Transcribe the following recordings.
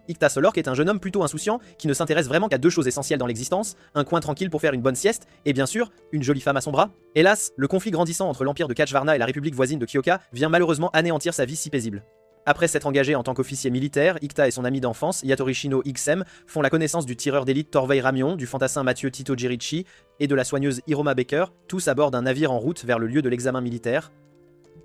Ikta Solork est un jeune homme plutôt insouciant qui ne s'intéresse vraiment qu'à deux choses essentielles dans l'existence, un coin tranquille pour faire une bonne sieste, et bien sûr, une jolie femme à son bras. Hélas, le conflit grandissant entre l'empire de Kachvarna et la république voisine de Kyoka vient malheureusement anéantir sa vie si paisible. Après s'être engagé en tant qu'officier militaire, Ikta et son ami d'enfance, Yatori Shino XM, font la connaissance du tireur d'élite Torvei Ramion, du fantassin Mathieu Tito Jirichi et de la soigneuse Hiroma Baker, tous à bord d'un navire en route vers le lieu de l'examen militaire.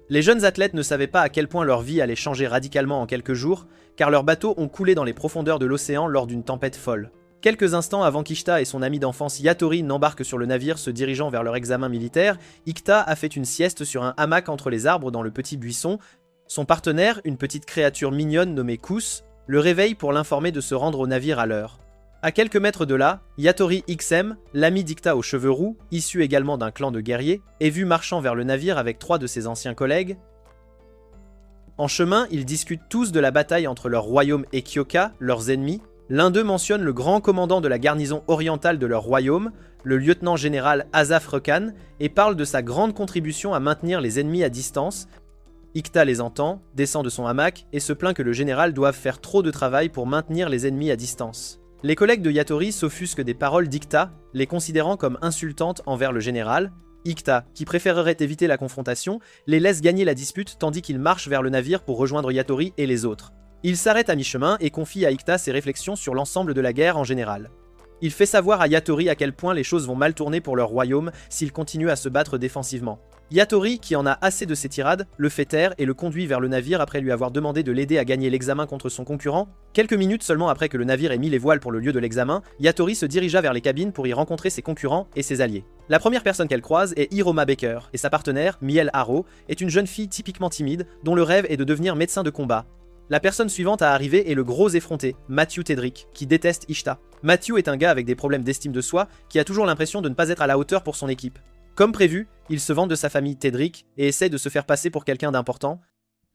Les jeunes athlètes ne savaient pas à quel point leur vie allait changer radicalement en quelques jours, car leurs bateaux ont coulé dans les profondeurs de l'océan lors d'une tempête folle. Quelques instants avant qu'Ishta et son ami d'enfance Yatori n'embarquent sur le navire se dirigeant vers leur examen militaire, Ikta a fait une sieste sur un hamac entre les arbres dans le petit buisson. Son partenaire, une petite créature mignonne nommée Kus, le réveille pour l'informer de se rendre au navire à l'heure. À quelques mètres de là, Yatori XM, l'ami d'Ikta aux cheveux roux, issu également d'un clan de guerriers, est vu marchant vers le navire avec 3 de ses anciens collègues. En chemin, ils discutent tous de la bataille entre leur royaume et Kyoka, leurs ennemis. L'un d'eux mentionne le grand commandant de la garnison orientale de leur royaume, le lieutenant-général Azaf Rekan, et parle de sa grande contribution à maintenir les ennemis à distance. Ikta les entend, descend de son hamac et se plaint que le général doive faire trop de travail pour maintenir les ennemis à distance. Les collègues de Yatori s'offusquent des paroles d'Ikta, les considérant comme insultantes envers le général. Ikta, qui préférerait éviter la confrontation, les laisse gagner la dispute tandis qu'il marche vers le navire pour rejoindre Yatori et les autres. Il s'arrête à mi-chemin et confie à Ikta ses réflexions sur l'ensemble de la guerre en général. Il fait savoir à Yatori à quel point les choses vont mal tourner pour leur royaume s'ils continuent à se battre défensivement. Yatori, qui en a assez de ses tirades, le fait taire et le conduit vers le navire après lui avoir demandé de l'aider à gagner l'examen contre son concurrent. Quelques minutes seulement après que le navire ait mis les voiles pour le lieu de l'examen, Yatori se dirigea vers les cabines pour y rencontrer ses concurrents et ses alliés. La première personne qu'elle croise est Hiroma Baker, et sa partenaire, Miel Haro, est une jeune fille typiquement timide, dont le rêve est de devenir médecin de combat. La personne suivante à arriver est le gros effronté, Matthew Tedrick, qui déteste Ishta. Matthew est un gars avec des problèmes d'estime de soi, qui a toujours l'impression de ne pas être à la hauteur pour son équipe. Comme prévu, il se vante de sa famille Tedrick et essaie de se faire passer pour quelqu'un d'important.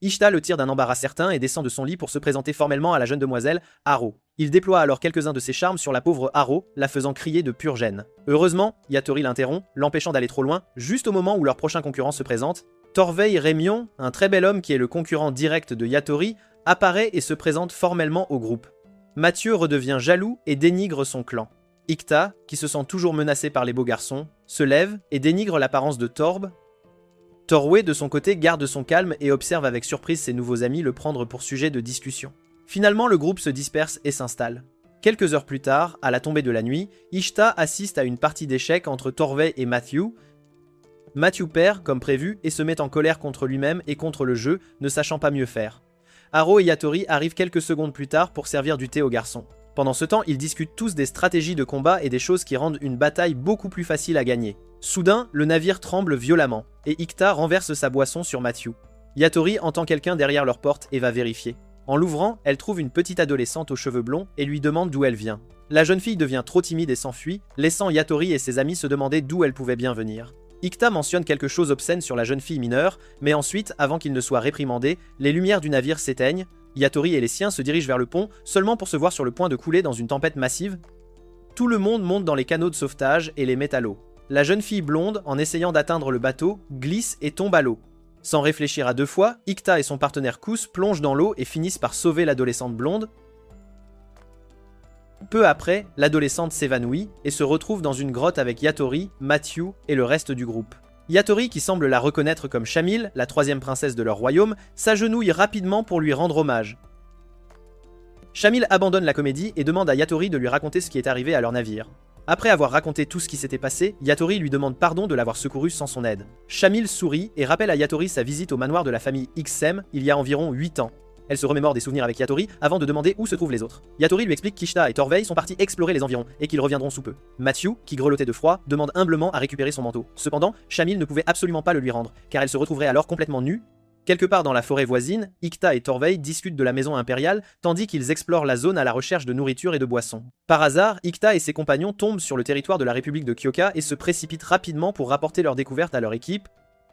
Ishta le tire d'un embarras certain et descend de son lit pour se présenter formellement à la jeune demoiselle, Haro. Il déploie alors quelques-uns de ses charmes sur la pauvre Haro, la faisant crier de pure gêne. Heureusement, Yatori l'interrompt, l'empêchant d'aller trop loin, juste au moment où leur prochain concurrent se présente. Torvei Ramion, un très bel homme qui est le concurrent direct de Yatori, apparaît et se présente formellement au groupe. Mathieu redevient jaloux et dénigre son clan. Ikta, qui se sent toujours menacé par les beaux garçons, se lève et dénigre l'apparence de Torb. Torway, de son côté, garde son calme et observe avec surprise ses nouveaux amis le prendre pour sujet de discussion. Finalement, le groupe se disperse et s'installe. Quelques heures plus tard, à la tombée de la nuit, Ishta assiste à une partie d'échecs entre Torvei et Matthew. Matthew perd, comme prévu, et se met en colère contre lui-même et contre le jeu, ne sachant pas mieux faire. Haro et Yatori arrivent quelques secondes plus tard pour servir du thé aux garçons. Pendant ce temps, ils discutent tous des stratégies de combat et des choses qui rendent une bataille beaucoup plus facile à gagner. Soudain, le navire tremble violemment, et Ikta renverse sa boisson sur Matthew. Yatori entend quelqu'un derrière leur porte et va vérifier. En l'ouvrant, elle trouve une petite adolescente aux cheveux blonds et lui demande d'où elle vient. La jeune fille devient trop timide et s'enfuit, laissant Yatori et ses amis se demander d'où elle pouvait bien venir. Ikta mentionne quelque chose obscène sur la jeune fille mineure, mais ensuite, avant qu'il ne soit réprimandé, les lumières du navire s'éteignent. Yatori et les siens se dirigent vers le pont, seulement pour se voir sur le point de couler dans une tempête massive. Tout le monde monte dans les canots de sauvetage et les met à l'eau. La jeune fille blonde, en essayant d'atteindre le bateau, glisse et tombe à l'eau. Sans réfléchir à deux fois, Ikta et son partenaire Kus plongent dans l'eau et finissent par sauver l'adolescente blonde. Peu après, l'adolescente s'évanouit et se retrouve dans une grotte avec Yatori, Matthew et le reste du groupe. Yatori, qui semble la reconnaître comme Shamil, la troisième princesse de leur royaume, s'agenouille rapidement pour lui rendre hommage. Shamil abandonne la comédie et demande à Yatori de lui raconter ce qui est arrivé à leur navire. Après avoir raconté tout ce qui s'était passé, Yatori lui demande pardon de l'avoir secouru sans son aide. Shamil sourit et rappelle à Yatori sa visite au manoir de la famille XM il y a environ 8 ans. Elle se remémore des souvenirs avec Yatori avant de demander où se trouvent les autres. Yatori lui explique qu'Ishta et Torvei sont partis explorer les environs et qu'ils reviendront sous peu. Matthew, qui grelottait de froid, demande humblement à récupérer son manteau. Cependant, Shamil ne pouvait absolument pas le lui rendre, car elle se retrouverait alors complètement nue. Quelque part dans la forêt voisine, Ikta et Torvei discutent de la maison impériale tandis qu'ils explorent la zone à la recherche de nourriture et de boissons. Par hasard, Ikta et ses compagnons tombent sur le territoire de la République de Kyoka et se précipitent rapidement pour rapporter leur découverte à leur équipe.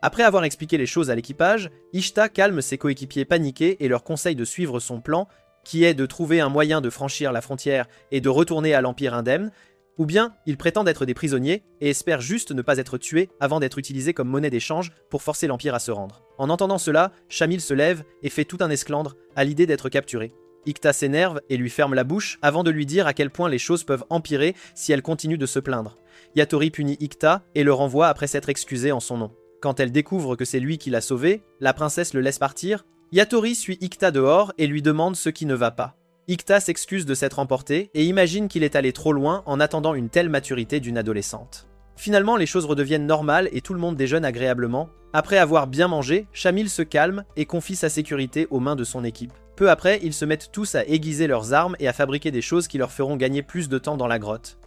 Après avoir expliqué les choses à l'équipage, Ishta calme ses coéquipiers paniqués et leur conseille de suivre son plan, qui est de trouver un moyen de franchir la frontière et de retourner à l'Empire indemne, ou bien ils prétendent être des prisonniers et espèrent juste ne pas être tués avant d'être utilisés comme monnaie d'échange pour forcer l'Empire à se rendre. En entendant cela, Shamil se lève et fait tout un esclandre à l'idée d'être capturé. Ikta s'énerve et lui ferme la bouche avant de lui dire à quel point les choses peuvent empirer si elle continue de se plaindre. Yatori punit Ikta et le renvoie après s'être excusé en son nom. Quand elle découvre que c'est lui qui l'a sauvé, la princesse le laisse partir. Yatori suit Ikta dehors et lui demande ce qui ne va pas. Ikta s'excuse de s'être emporté et imagine qu'il est allé trop loin en attendant une telle maturité d'une adolescente. Finalement, les choses redeviennent normales et tout le monde déjeune agréablement. Après avoir bien mangé, Shamil se calme et confie sa sécurité aux mains de son équipe. Peu après, ils se mettent tous à aiguiser leurs armes et à fabriquer des choses qui leur feront gagner plus de temps dans la grotte.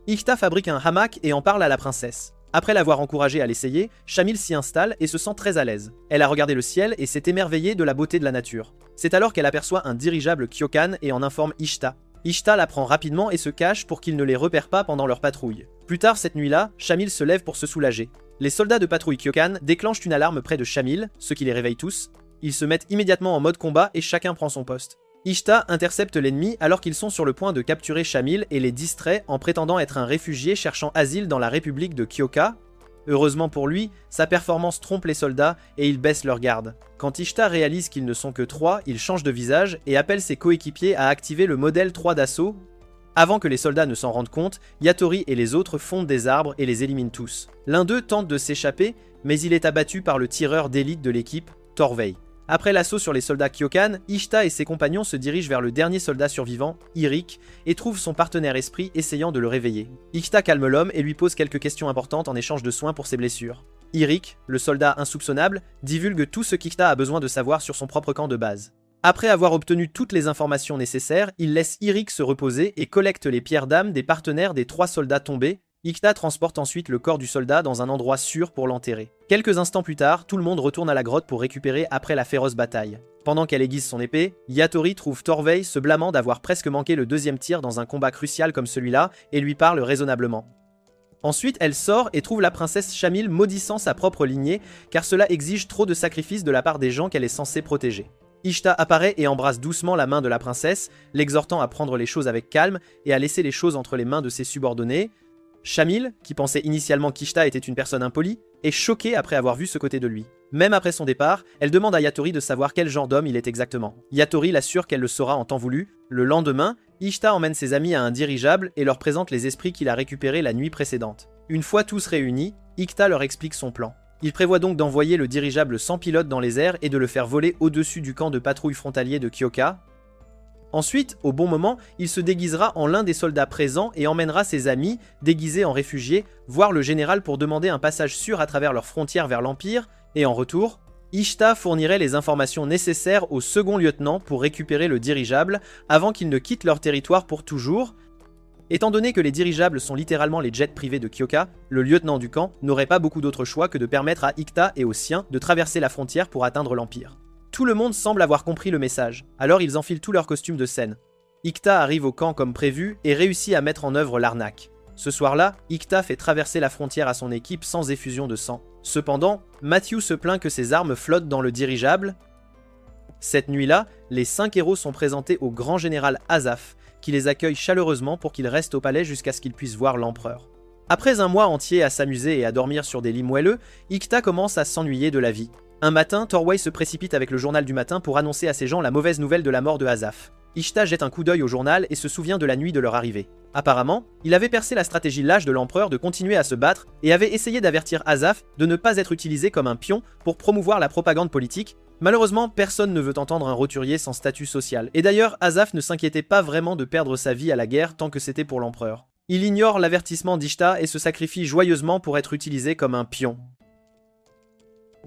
Ikta fabrique un hamac et en parle à la princesse. Après l'avoir encouragée à l'essayer, Shamil s'y installe et se sent très à l'aise. Elle a regardé le ciel et s'est émerveillée de la beauté de la nature. C'est alors qu'elle aperçoit un dirigeable Kyokan et en informe Ishta. Ishta la prend rapidement et se cache pour qu'il ne les repère pas pendant leur patrouille. Plus tard cette nuit-là, Shamil se lève pour se soulager. Les soldats de patrouille Kyokan déclenchent une alarme près de Shamil, ce qui les réveille tous. Ils se mettent immédiatement en mode combat et chacun prend son poste. Ishta intercepte l'ennemi alors qu'ils sont sur le point de capturer Shamil et les distrait en prétendant être un réfugié cherchant asile dans la république de Kyoka. Heureusement pour lui, sa performance trompe les soldats et ils baissent leur garde. Quand Ishta réalise qu'ils ne sont que 3, il change de visage et appelle ses coéquipiers à activer le modèle 3 d'assaut. Avant que les soldats ne s'en rendent compte, Yatori et les autres fondent des arbres et les éliminent tous. L'un d'eux tente de s'échapper, mais il est abattu par le tireur d'élite de l'équipe, Torvey. Après l'assaut sur les soldats Kyokan, Ishta et ses compagnons se dirigent vers le dernier soldat survivant, Irik, et trouvent son partenaire esprit essayant de le réveiller. Ishta calme l'homme et lui pose quelques questions importantes en échange de soins pour ses blessures. Irik, le soldat insoupçonnable, divulgue tout ce qu'Ishta a besoin de savoir sur son propre camp de base. Après avoir obtenu toutes les informations nécessaires, il laisse Irik se reposer et collecte les pierres d'âme des partenaires des 3 soldats tombés. Ikta transporte ensuite le corps du soldat dans un endroit sûr pour l'enterrer. Quelques instants plus tard, tout le monde retourne à la grotte pour récupérer après la féroce bataille. Pendant qu'elle aiguise son épée, Yatori trouve Torvey se blâmant d'avoir presque manqué le 2e tir dans un combat crucial comme celui-là et lui parle raisonnablement. Ensuite, elle sort et trouve la princesse Shamil maudissant sa propre lignée car cela exige trop de sacrifices de la part des gens qu'elle est censée protéger. Ishta apparaît et embrasse doucement la main de la princesse, l'exhortant à prendre les choses avec calme et à laisser les choses entre les mains de ses subordonnés. Shamil, qui pensait initialement qu'Ishta était une personne impolie, est choquée après avoir vu ce côté de lui. Même après son départ, elle demande à Yatori de savoir quel genre d'homme il est exactement. Yatori l'assure qu'elle le saura en temps voulu. Le lendemain, Ishta emmène ses amis à un dirigeable et leur présente les esprits qu'il a récupérés la nuit précédente. Une fois tous réunis, Ikta leur explique son plan. Il prévoit donc d'envoyer le dirigeable sans pilote dans les airs et de le faire voler au-dessus du camp de patrouille frontalier de Kyoka. Ensuite, au bon moment, il se déguisera en l'un des soldats présents et emmènera ses amis, déguisés en réfugiés, voir le général pour demander un passage sûr à travers leurs frontières vers l'Empire, et en retour, Ishta fournirait les informations nécessaires au second lieutenant pour récupérer le dirigeable avant qu'il ne quitte leur territoire pour toujours. Étant donné que les dirigeables sont littéralement les jets privés de Kyoka, le lieutenant du camp n'aurait pas beaucoup d'autre choix que de permettre à Ikta et aux siens de traverser la frontière pour atteindre l'Empire. Tout le monde semble avoir compris le message, alors ils enfilent tous leurs costumes de scène. Ikta arrive au camp comme prévu et réussit à mettre en œuvre l'arnaque. Ce soir-là, Ikta fait traverser la frontière à son équipe sans effusion de sang. Cependant, Matthew se plaint que ses armes flottent dans le dirigeable. Cette nuit-là, les 5 héros sont présentés au grand général Azaf, qui les accueille chaleureusement pour qu'ils restent au palais jusqu'à ce qu'ils puissent voir l'empereur. Après un mois entier à s'amuser et à dormir sur des lits moelleux, Ikta commence à s'ennuyer de la vie. Un matin, Torvey se précipite avec le journal du matin pour annoncer à ses gens la mauvaise nouvelle de la mort de Azaf. Ishta jette un coup d'œil au journal et se souvient de la nuit de leur arrivée. Apparemment, il avait percé la stratégie lâche de l'empereur de continuer à se battre et avait essayé d'avertir Azaf de ne pas être utilisé comme un pion pour promouvoir la propagande politique. Malheureusement, personne ne veut entendre un roturier sans statut social. Et d'ailleurs, Azaf ne s'inquiétait pas vraiment de perdre sa vie à la guerre tant que c'était pour l'empereur. Il ignore l'avertissement d'Ishta et se sacrifie joyeusement pour être utilisé comme un pion.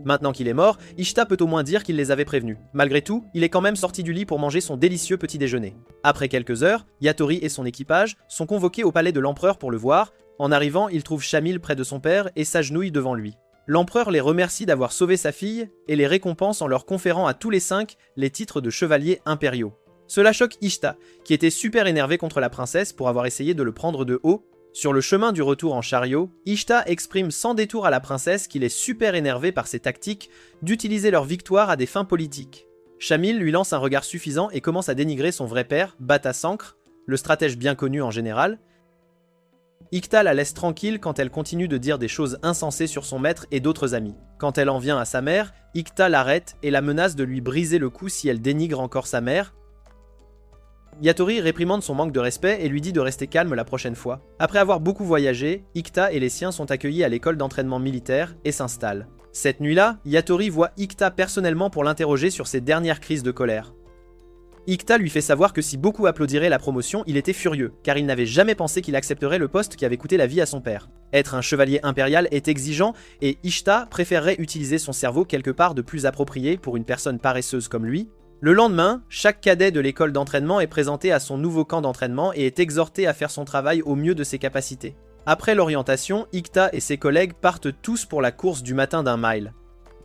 Maintenant qu'il est mort, Ishta peut au moins dire qu'il les avait prévenus. Malgré tout, il est quand même sorti du lit pour manger son délicieux petit déjeuner. Après quelques heures, Yatori et son équipage sont convoqués au palais de l'empereur pour le voir. En arrivant, ils trouvent Shamil près de son père et s'agenouillent devant lui. L'empereur les remercie d'avoir sauvé sa fille et les récompense en leur conférant à tous les 5 les titres de chevaliers impériaux. Cela choque Ishta, qui était super énervé contre la princesse pour avoir essayé de le prendre de haut. Sur le chemin du retour en chariot, Ishta exprime sans détour à la princesse qu'il est super énervé par ses tactiques d'utiliser leur victoire à des fins politiques. Shamil lui lance un regard suffisant et commence à dénigrer son vrai père, Bata Sankre, le stratège bien connu en général. Ikta la laisse tranquille quand elle continue de dire des choses insensées sur son maître et d'autres amis. Quand elle en vient à sa mère, Ikta l'arrête et la menace de lui briser le cou si elle dénigre encore sa mère. Yatori réprimande son manque de respect et lui dit de rester calme la prochaine fois. Après avoir beaucoup voyagé, Ikta et les siens sont accueillis à l'école d'entraînement militaire et s'installent. Cette nuit-là, Yatori voit Ikta personnellement pour l'interroger sur ses dernières crises de colère. Ikta lui fait savoir que si beaucoup applaudiraient la promotion, il était furieux, car il n'avait jamais pensé qu'il accepterait le poste qui avait coûté la vie à son père. Être un chevalier impérial est exigeant, et Ishta préférerait utiliser son cerveau quelque part de plus approprié pour une personne paresseuse comme lui. Le lendemain, chaque cadet de l'école d'entraînement est présenté à son nouveau camp d'entraînement et est exhorté à faire son travail au mieux de ses capacités. Après l'orientation, Ikta et ses collègues partent tous pour la course du matin d'un mile.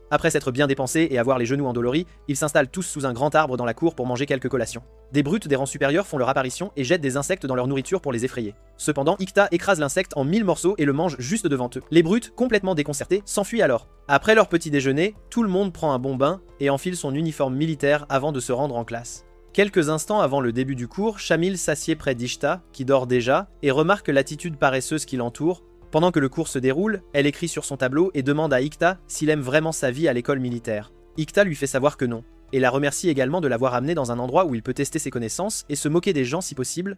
Après s'être bien dépensés et avoir les genoux endoloris, ils s'installent tous sous un grand arbre dans la cour pour manger quelques collations. Des brutes des rangs supérieurs font leur apparition et jettent des insectes dans leur nourriture pour les effrayer. Cependant, Ikta écrase l'insecte en 1000 morceaux et le mange juste devant eux. Les brutes, complètement déconcertés, s'enfuient alors. Après leur petit déjeuner, tout le monde prend un bon bain et enfile son uniforme militaire avant de se rendre en classe. Quelques instants avant le début du cours, Shamil s'assied près d'Ishta, qui dort déjà, et remarque l'attitude paresseuse qui l'entoure. Pendant que le cours se déroule, elle écrit sur son tableau et demande à Ikta s'il aime vraiment sa vie à l'école militaire. Ikta lui fait savoir que non, et la remercie également de l'avoir amené dans un endroit où il peut tester ses connaissances et se moquer des gens si possible.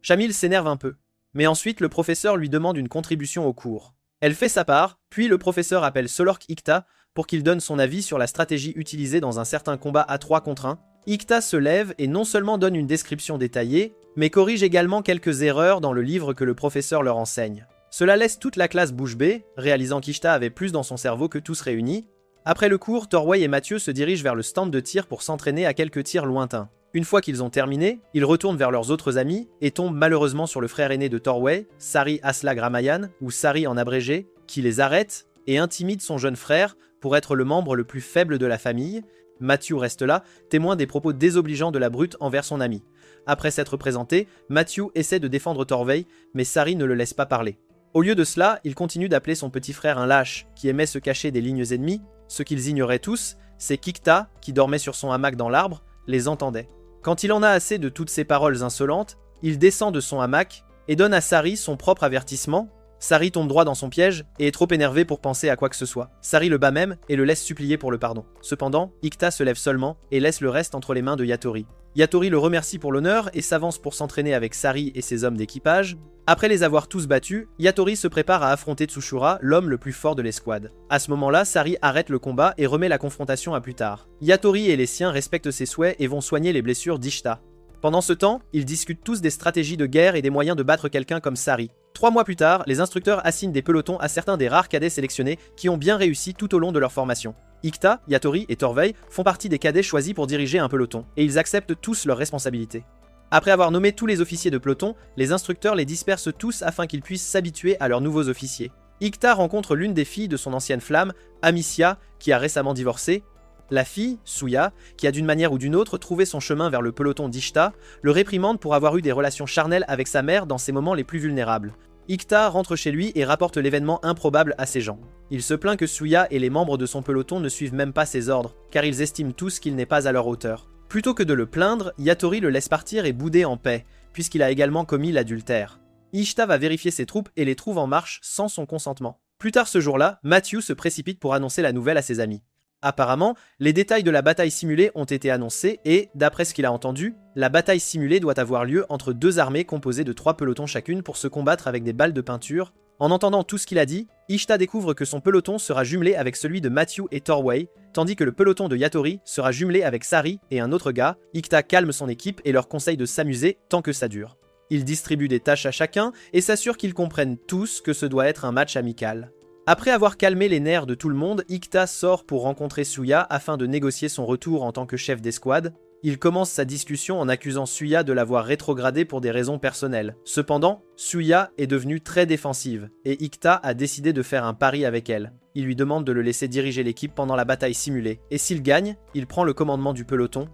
Shamil s'énerve un peu, mais ensuite le professeur lui demande une contribution au cours. Elle fait sa part, puis le professeur appelle Solork Ikta pour qu'il donne son avis sur la stratégie utilisée dans un certain combat à 3 contre 1. Ikta se lève et non seulement donne une description détaillée, mais corrige également quelques erreurs dans le livre que le professeur leur enseigne. Cela laisse toute la classe bouche bée, réalisant qu'Ishta avait plus dans son cerveau que tous réunis. Après le cours, Torway et Mathieu se dirigent vers le stand de tir pour s'entraîner à quelques tirs lointains. Une fois qu'ils ont terminé, ils retournent vers leurs autres amis et tombent malheureusement sur le frère aîné de Torway, Sari Aslag Ramayan, ou Sari en abrégé, qui les arrête et intimide son jeune frère pour être le membre le plus faible de la famille. Mathieu reste là, témoin des propos désobligeants de la brute envers son ami. Après s'être présenté, Mathieu essaie de défendre Torway, mais Sari ne le laisse pas parler. Au lieu de cela, il continue d'appeler son petit frère un lâche qui aimait se cacher des lignes ennemies. Ce qu'ils ignoraient tous, c'est qu'Ikta, qui dormait sur son hamac dans l'arbre, les entendait. Quand il en a assez de toutes ces paroles insolentes, il descend de son hamac et donne à Sari son propre avertissement. Sari tombe droit dans son piège et est trop énervé pour penser à quoi que ce soit. Sari le bat même et le laisse supplier pour le pardon. Cependant, Ikta se lève seulement et laisse le reste entre les mains de Yatori. Yatori le remercie pour l'honneur et s'avance pour s'entraîner avec Sari et ses hommes d'équipage. Après les avoir tous battus, Yatori se prépare à affronter Tsushura, l'homme le plus fort de l'escouade. À ce moment-là, Sari arrête le combat et remet la confrontation à plus tard. Yatori et les siens respectent ses souhaits et vont soigner les blessures d'Ishta. Pendant ce temps, ils discutent tous des stratégies de guerre et des moyens de battre quelqu'un comme Sari. 3 mois plus tard, les instructeurs assignent des pelotons à certains des rares cadets sélectionnés qui ont bien réussi tout au long de leur formation. Ikta, Yatori et Torvey font partie des cadets choisis pour diriger un peloton, et ils acceptent tous leurs responsabilités. Après avoir nommé tous les officiers de peloton, les instructeurs les dispersent tous afin qu'ils puissent s'habituer à leurs nouveaux officiers. Ikta rencontre l'une des filles de son ancienne flamme, Amicia, qui a récemment divorcé. La fille, Suya, qui a d'une manière ou d'une autre trouvé son chemin vers le peloton d'Ishta, le réprimande pour avoir eu des relations charnelles avec sa mère dans ses moments les plus vulnérables. Ikta rentre chez lui et rapporte l'événement improbable à ses gens. Il se plaint que Suya et les membres de son peloton ne suivent même pas ses ordres, car ils estiment tous qu'il n'est pas à leur hauteur. Plutôt que de le plaindre, Yatori le laisse partir et bouder en paix, puisqu'il a également commis l'adultère. Ishta va vérifier ses troupes et les trouve en marche sans son consentement. Plus tard ce jour-là, Matthew se précipite pour annoncer la nouvelle à ses amis. Apparemment, les détails de la bataille simulée ont été annoncés et, d'après ce qu'il a entendu, la bataille simulée doit avoir lieu entre 2 armées composées de 3 pelotons chacune pour se combattre avec des balles de peinture. En entendant tout ce qu'il a dit, Ishta découvre que son peloton sera jumelé avec celui de Matthew et Torway, tandis que le peloton de Yatori sera jumelé avec Sari et un autre gars. Ikta calme son équipe et leur conseille de s'amuser tant que ça dure. Il distribue des tâches à chacun et s'assure qu'ils comprennent tous que ce doit être un match amical. Après avoir calmé les nerfs de tout le monde, Ikta sort pour rencontrer Suya afin de négocier son retour en tant que chef d'escouade. Il commence sa discussion en accusant Suya de l'avoir rétrogradé pour des raisons personnelles. Cependant, Suya est devenue très défensive, et Ikta a décidé de faire un pari avec elle. Il lui demande de le laisser diriger l'équipe pendant la bataille simulée, et s'il gagne, il prend le commandement du peloton.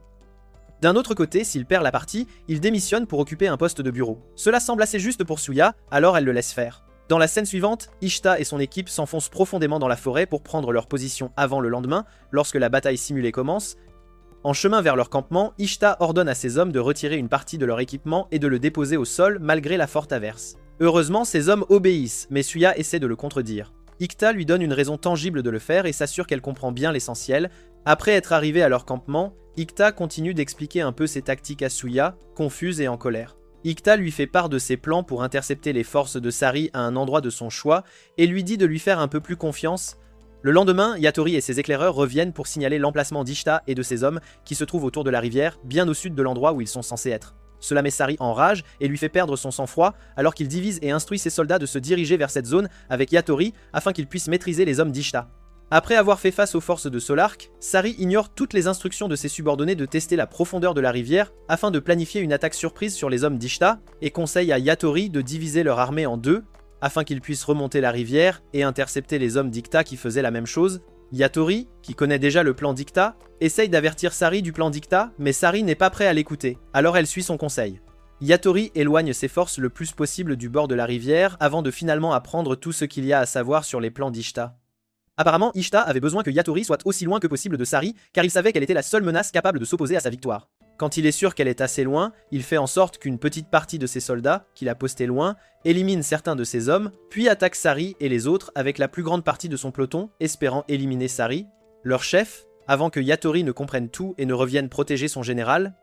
D'un autre côté, s'il perd la partie, il démissionne pour occuper un poste de bureau. Cela semble assez juste pour Suya, alors elle le laisse faire. Dans la scène suivante, Ishta et son équipe s'enfoncent profondément dans la forêt pour prendre leur position avant le lendemain, lorsque la bataille simulée commence. En chemin vers leur campement, Ishta ordonne à ses hommes de retirer une partie de leur équipement et de le déposer au sol malgré la forte averse. Heureusement, ces hommes obéissent, mais Suya essaie de le contredire. Ikta lui donne une raison tangible de le faire et s'assure qu'elle comprend bien l'essentiel. Après être arrivé à leur campement, Ikta continue d'expliquer un peu ses tactiques à Suya, confuse et en colère. Ikta lui fait part de ses plans pour intercepter les forces de Sari à un endroit de son choix et lui dit de lui faire un peu plus confiance. Le lendemain, Yatori et ses éclaireurs reviennent pour signaler l'emplacement d'Ishta et de ses hommes qui se trouvent autour de la rivière, bien au sud de l'endroit où ils sont censés être. Cela met Sari en rage et lui fait perdre son sang-froid alors qu'il divise et instruit ses soldats de se diriger vers cette zone avec Yatori afin qu'ils puissent maîtriser les hommes d'Ishta. Après avoir fait face aux forces de Solark, Sari ignore toutes les instructions de ses subordonnés de tester la profondeur de la rivière afin de planifier une attaque surprise sur les hommes d'Ishta et conseille à Yatori de diviser leur armée en deux afin qu'ils puissent remonter la rivière et intercepter les hommes d'Ikta qui faisaient la même chose. Yatori, qui connaît déjà le plan d'Ikta, essaye d'avertir Sari du plan d'Ikta, mais Sari n'est pas prêt à l'écouter, alors elle suit son conseil. Yatori éloigne ses forces le plus possible du bord de la rivière avant de finalement apprendre tout ce qu'il y a à savoir sur les plans d'Ishta. Apparemment, Ishta avait besoin que Yatori soit aussi loin que possible de Sari, car il savait qu'elle était la seule menace capable de s'opposer à sa victoire. Quand il est sûr qu'elle est assez loin, il fait en sorte qu'une petite partie de ses soldats, qu'il a postés loin, élimine certains de ses hommes, puis attaque Sari et les autres avec la plus grande partie de son peloton, espérant éliminer Sari, leur chef, avant que Yatori ne comprenne tout et ne revienne protéger son général.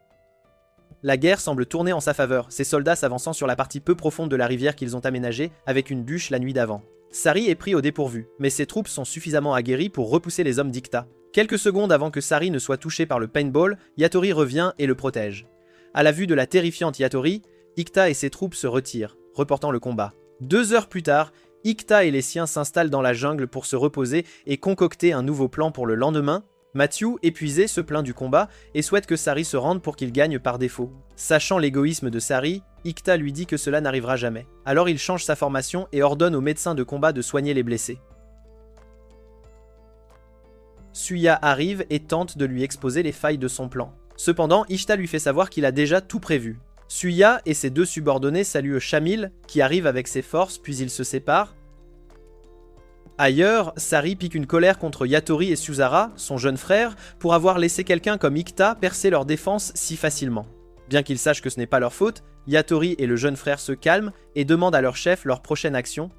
La guerre semble tourner en sa faveur, ses soldats s'avançant sur la partie peu profonde de la rivière qu'ils ont aménagée avec une bûche la nuit d'avant. Sari est pris au dépourvu, mais ses troupes sont suffisamment aguerries pour repousser les hommes d'Ikta. Quelques secondes avant que Sari ne soit touché par le paintball, Yatori revient et le protège. À la vue de la terrifiante Yatori, Ikta et ses troupes se retirent, reportant le combat. 2 heures plus tard, Ikta et les siens s'installent dans la jungle pour se reposer et concocter un nouveau plan pour le lendemain. Matthew, épuisé, se plaint du combat et souhaite que Sari se rende pour qu'il gagne par défaut. Sachant l'égoïsme de Sari, Ikta lui dit que cela n'arrivera jamais. Alors il change sa formation et ordonne aux médecins de combat de soigner les blessés. Suya arrive et tente de lui exposer les failles de son plan. Cependant, Ishta lui fait savoir qu'il a déjà tout prévu. Suya et ses 2 subordonnés saluent Shamil, qui arrive avec ses forces, puis ils se séparent. Ailleurs, Sari pique une colère contre Yatori et Suzara, son jeune frère, pour avoir laissé quelqu'un comme Ikta percer leur défense si facilement. Bien qu'ils sachent que ce n'est pas leur faute, Yatori et le jeune frère se calment et demandent à leur chef leur prochaine action.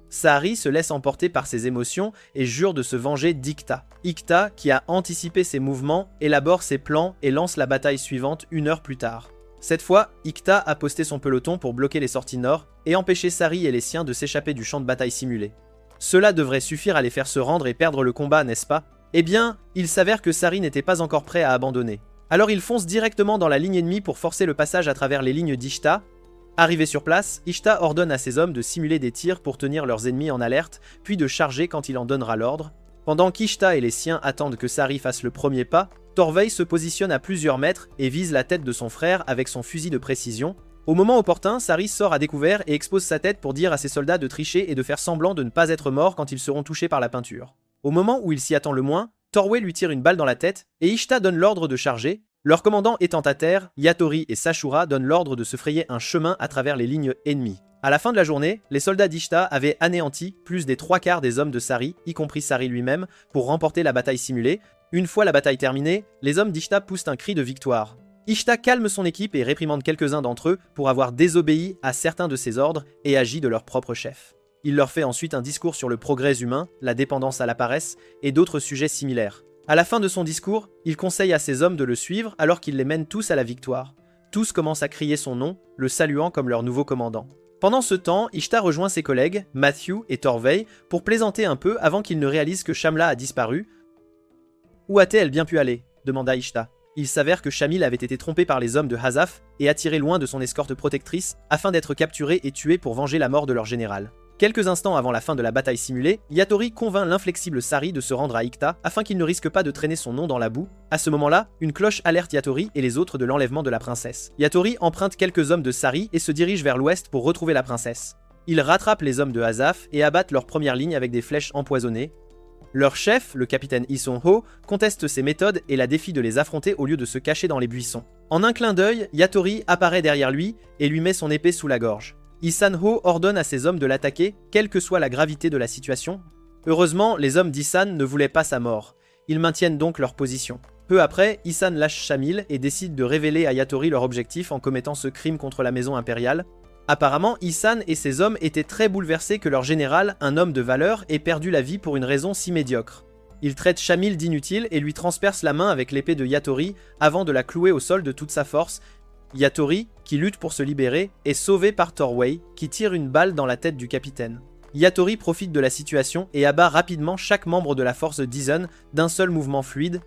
Sari se laisse emporter par ses émotions et jure de se venger d'Ikta. Ikta, qui a anticipé ses mouvements, élabore ses plans et lance la bataille suivante 1 heure plus tard. Cette fois, Ikta a posté son peloton pour bloquer les sorties nord et empêcher Sari et les siens de s'échapper du champ de bataille simulé. Cela devrait suffire à les faire se rendre et perdre le combat, n'est-ce pas? Eh bien, il s'avère que Sari n'était pas encore prêt à abandonner. Alors ils foncent directement dans la ligne ennemie pour forcer le passage à travers les lignes d'Ishta. Arrivé sur place, Ishta ordonne à ses hommes de simuler des tirs pour tenir leurs ennemis en alerte, puis de charger quand il en donnera l'ordre. Pendant qu'Ishta et les siens attendent que Sari fasse le premier pas, Torvey se positionne à plusieurs mètres et vise la tête de son frère avec son fusil de précision. Au moment opportun, Sari sort à découvert et expose sa tête pour dire à ses soldats de tricher et de faire semblant de ne pas être morts quand ils seront touchés par la peinture. Au moment où il s'y attend le moins, Torway lui tire une balle dans la tête et Ishta donne l'ordre de charger. Leur commandant étant à terre, Yatori et Sashura donnent l'ordre de se frayer un chemin à travers les lignes ennemies. À la fin de la journée, les soldats d'Ishta avaient anéanti plus des 3/4 des hommes de Sari, y compris Sari lui-même, pour remporter la bataille simulée. Une fois la bataille terminée, les hommes d'Ishta poussent un cri de victoire. Ishta calme son équipe et réprimande quelques-uns d'entre eux pour avoir désobéi à certains de ses ordres et agi de leur propre chef. Il leur fait ensuite un discours sur le progrès humain, la dépendance à la paresse et d'autres sujets similaires. À la fin de son discours, il conseille à ses hommes de le suivre alors qu'il les mène tous à la victoire. Tous commencent à crier son nom, le saluant comme leur nouveau commandant. Pendant ce temps, Ishta rejoint ses collègues, Matthew et Torvey, pour plaisanter un peu avant qu'ils ne réalisent que Shamla a disparu. « Où a-t-elle bien pu aller ?» demanda Ishta. Il s'avère que Shamil avait été trompé par les hommes de Hazaf et attiré loin de son escorte protectrice afin d'être capturé et tué pour venger la mort de leur général. Quelques instants avant la fin de la bataille simulée, Yatori convainc l'inflexible Sari de se rendre à Ikta afin qu'il ne risque pas de traîner son nom dans la boue. À ce moment-là, une cloche alerte Yatori et les autres de l'enlèvement de la princesse. Yatori emprunte quelques hommes de Sari et se dirige vers l'ouest pour retrouver la princesse. Ils rattrapent les hommes de Hazaf et abattent leur première ligne avec des flèches empoisonnées. Leur chef, le capitaine Isong-ho, conteste ses méthodes et la défie de les affronter au lieu de se cacher dans les buissons. En un clin d'œil, Yatori apparaît derrière lui et lui met son épée sous la gorge. Isan-ho ordonne à ses hommes de l'attaquer, quelle que soit la gravité de la situation. Heureusement, les hommes d'Isan ne voulaient pas sa mort. Ils maintiennent donc leur position. Peu après, Isan lâche Shamil et décide de révéler à Yatori leur objectif en commettant ce crime contre la maison impériale. Apparemment, Ihsan et ses hommes étaient très bouleversés que leur général, un homme de valeur, ait perdu la vie pour une raison si médiocre. Ils traitent Shamil d'inutile et lui transpercent la main avec l'épée de Yatori avant de la clouer au sol de toute sa force. Yatori, qui lutte pour se libérer, est sauvé par Torway, qui tire une balle dans la tête du capitaine. Yatori profite de la situation et abat rapidement chaque membre de la force d'Isun d'un seul mouvement fluide.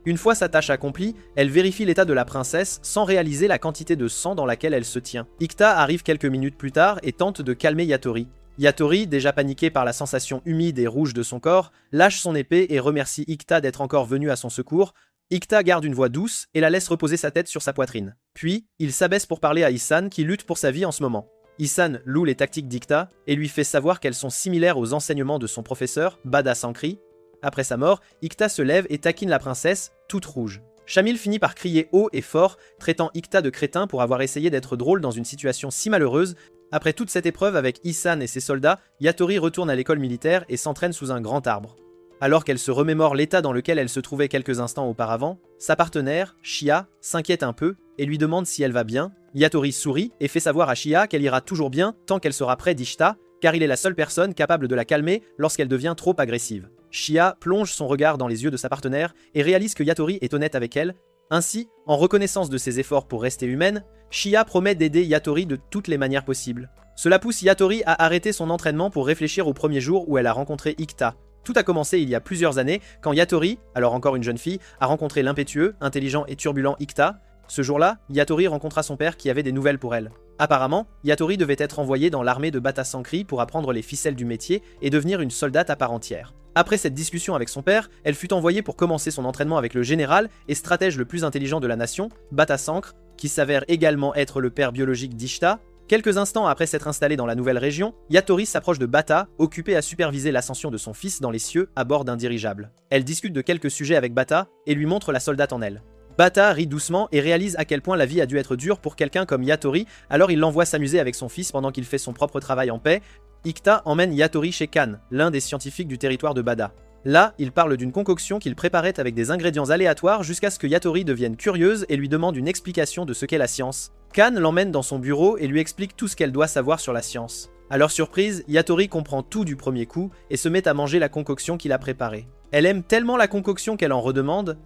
Une fois sa tâche accomplie, elle vérifie l'état de la princesse sans réaliser la quantité de sang dans laquelle elle se tient. Ikta arrive quelques minutes plus tard et tente de calmer Yatori. Yatori, déjà paniqué par la sensation humide et rouge de son corps, lâche son épée et remercie Ikta d'être encore venu à son secours. Ikta garde une voix douce et la laisse reposer sa tête sur sa poitrine. Puis, il s'abaisse pour parler à Ihsan qui lutte pour sa vie en ce moment. Ihsan loue les tactiques d'Ikta et lui fait savoir qu'elles sont similaires aux enseignements de son professeur, Bada Sankri. Après sa mort, Ikta se lève et taquine la princesse, toute rouge. Shamil finit par crier haut et fort, traitant Ikta de crétin pour avoir essayé d'être drôle dans une situation si malheureuse. Après toute cette épreuve avec Ihsan et ses soldats, Yatori retourne à l'école militaire et s'entraîne sous un grand arbre. Alors qu'elle se remémore l'état dans lequel elle se trouvait quelques instants auparavant, sa partenaire, Shia, s'inquiète un peu et lui demande si elle va bien. Yatori sourit et fait savoir à Shia qu'elle ira toujours bien tant qu'elle sera près d'Ishta, car il est la seule personne capable de la calmer lorsqu'elle devient trop agressive. Shia plonge son regard dans les yeux de sa partenaire et réalise que Yatori est honnête avec elle. Ainsi, en reconnaissance de ses efforts pour rester humaine, Shia promet d'aider Yatori de toutes les manières possibles. Cela pousse Yatori à arrêter son entraînement pour réfléchir au premier jour où elle a rencontré Ikta. Tout a commencé il y a plusieurs années, quand Yatori, alors encore une jeune fille, a rencontré l'impétueux, intelligent et turbulent Ikta. Ce jour-là, Yatori rencontra son père qui avait des nouvelles pour elle. Apparemment, Yatori devait être envoyée dans l'armée de Bata Sankri pour apprendre les ficelles du métier et devenir une soldate à part entière. Après cette discussion avec son père, elle fut envoyée pour commencer son entraînement avec le général et stratège le plus intelligent de la nation, Bata Sankre, qui s'avère également être le père biologique d'Ishta. Quelques instants après s'être installée dans la nouvelle région, Yatori s'approche de Bata, occupée à superviser l'ascension de son fils dans les cieux à bord d'un dirigeable. Elle discute de quelques sujets avec Bata et lui montre la soldate en elle. Bata rit doucement et réalise à quel point la vie a dû être dure pour quelqu'un comme Yatori, alors il l'envoie s'amuser avec son fils pendant qu'il fait son propre travail en paix. Ikta emmène Yatori chez Kan, l'un des scientifiques du territoire de Bada. Là, il parle d'une concoction qu'il préparait avec des ingrédients aléatoires jusqu'à ce que Yatori devienne curieuse et lui demande une explication de ce qu'est la science. Kan l'emmène dans son bureau et lui explique tout ce qu'elle doit savoir sur la science. À leur surprise, Yatori comprend tout du premier coup et se met à manger la concoction qu'il a préparée. Elle aime tellement la concoction qu'elle en redemande.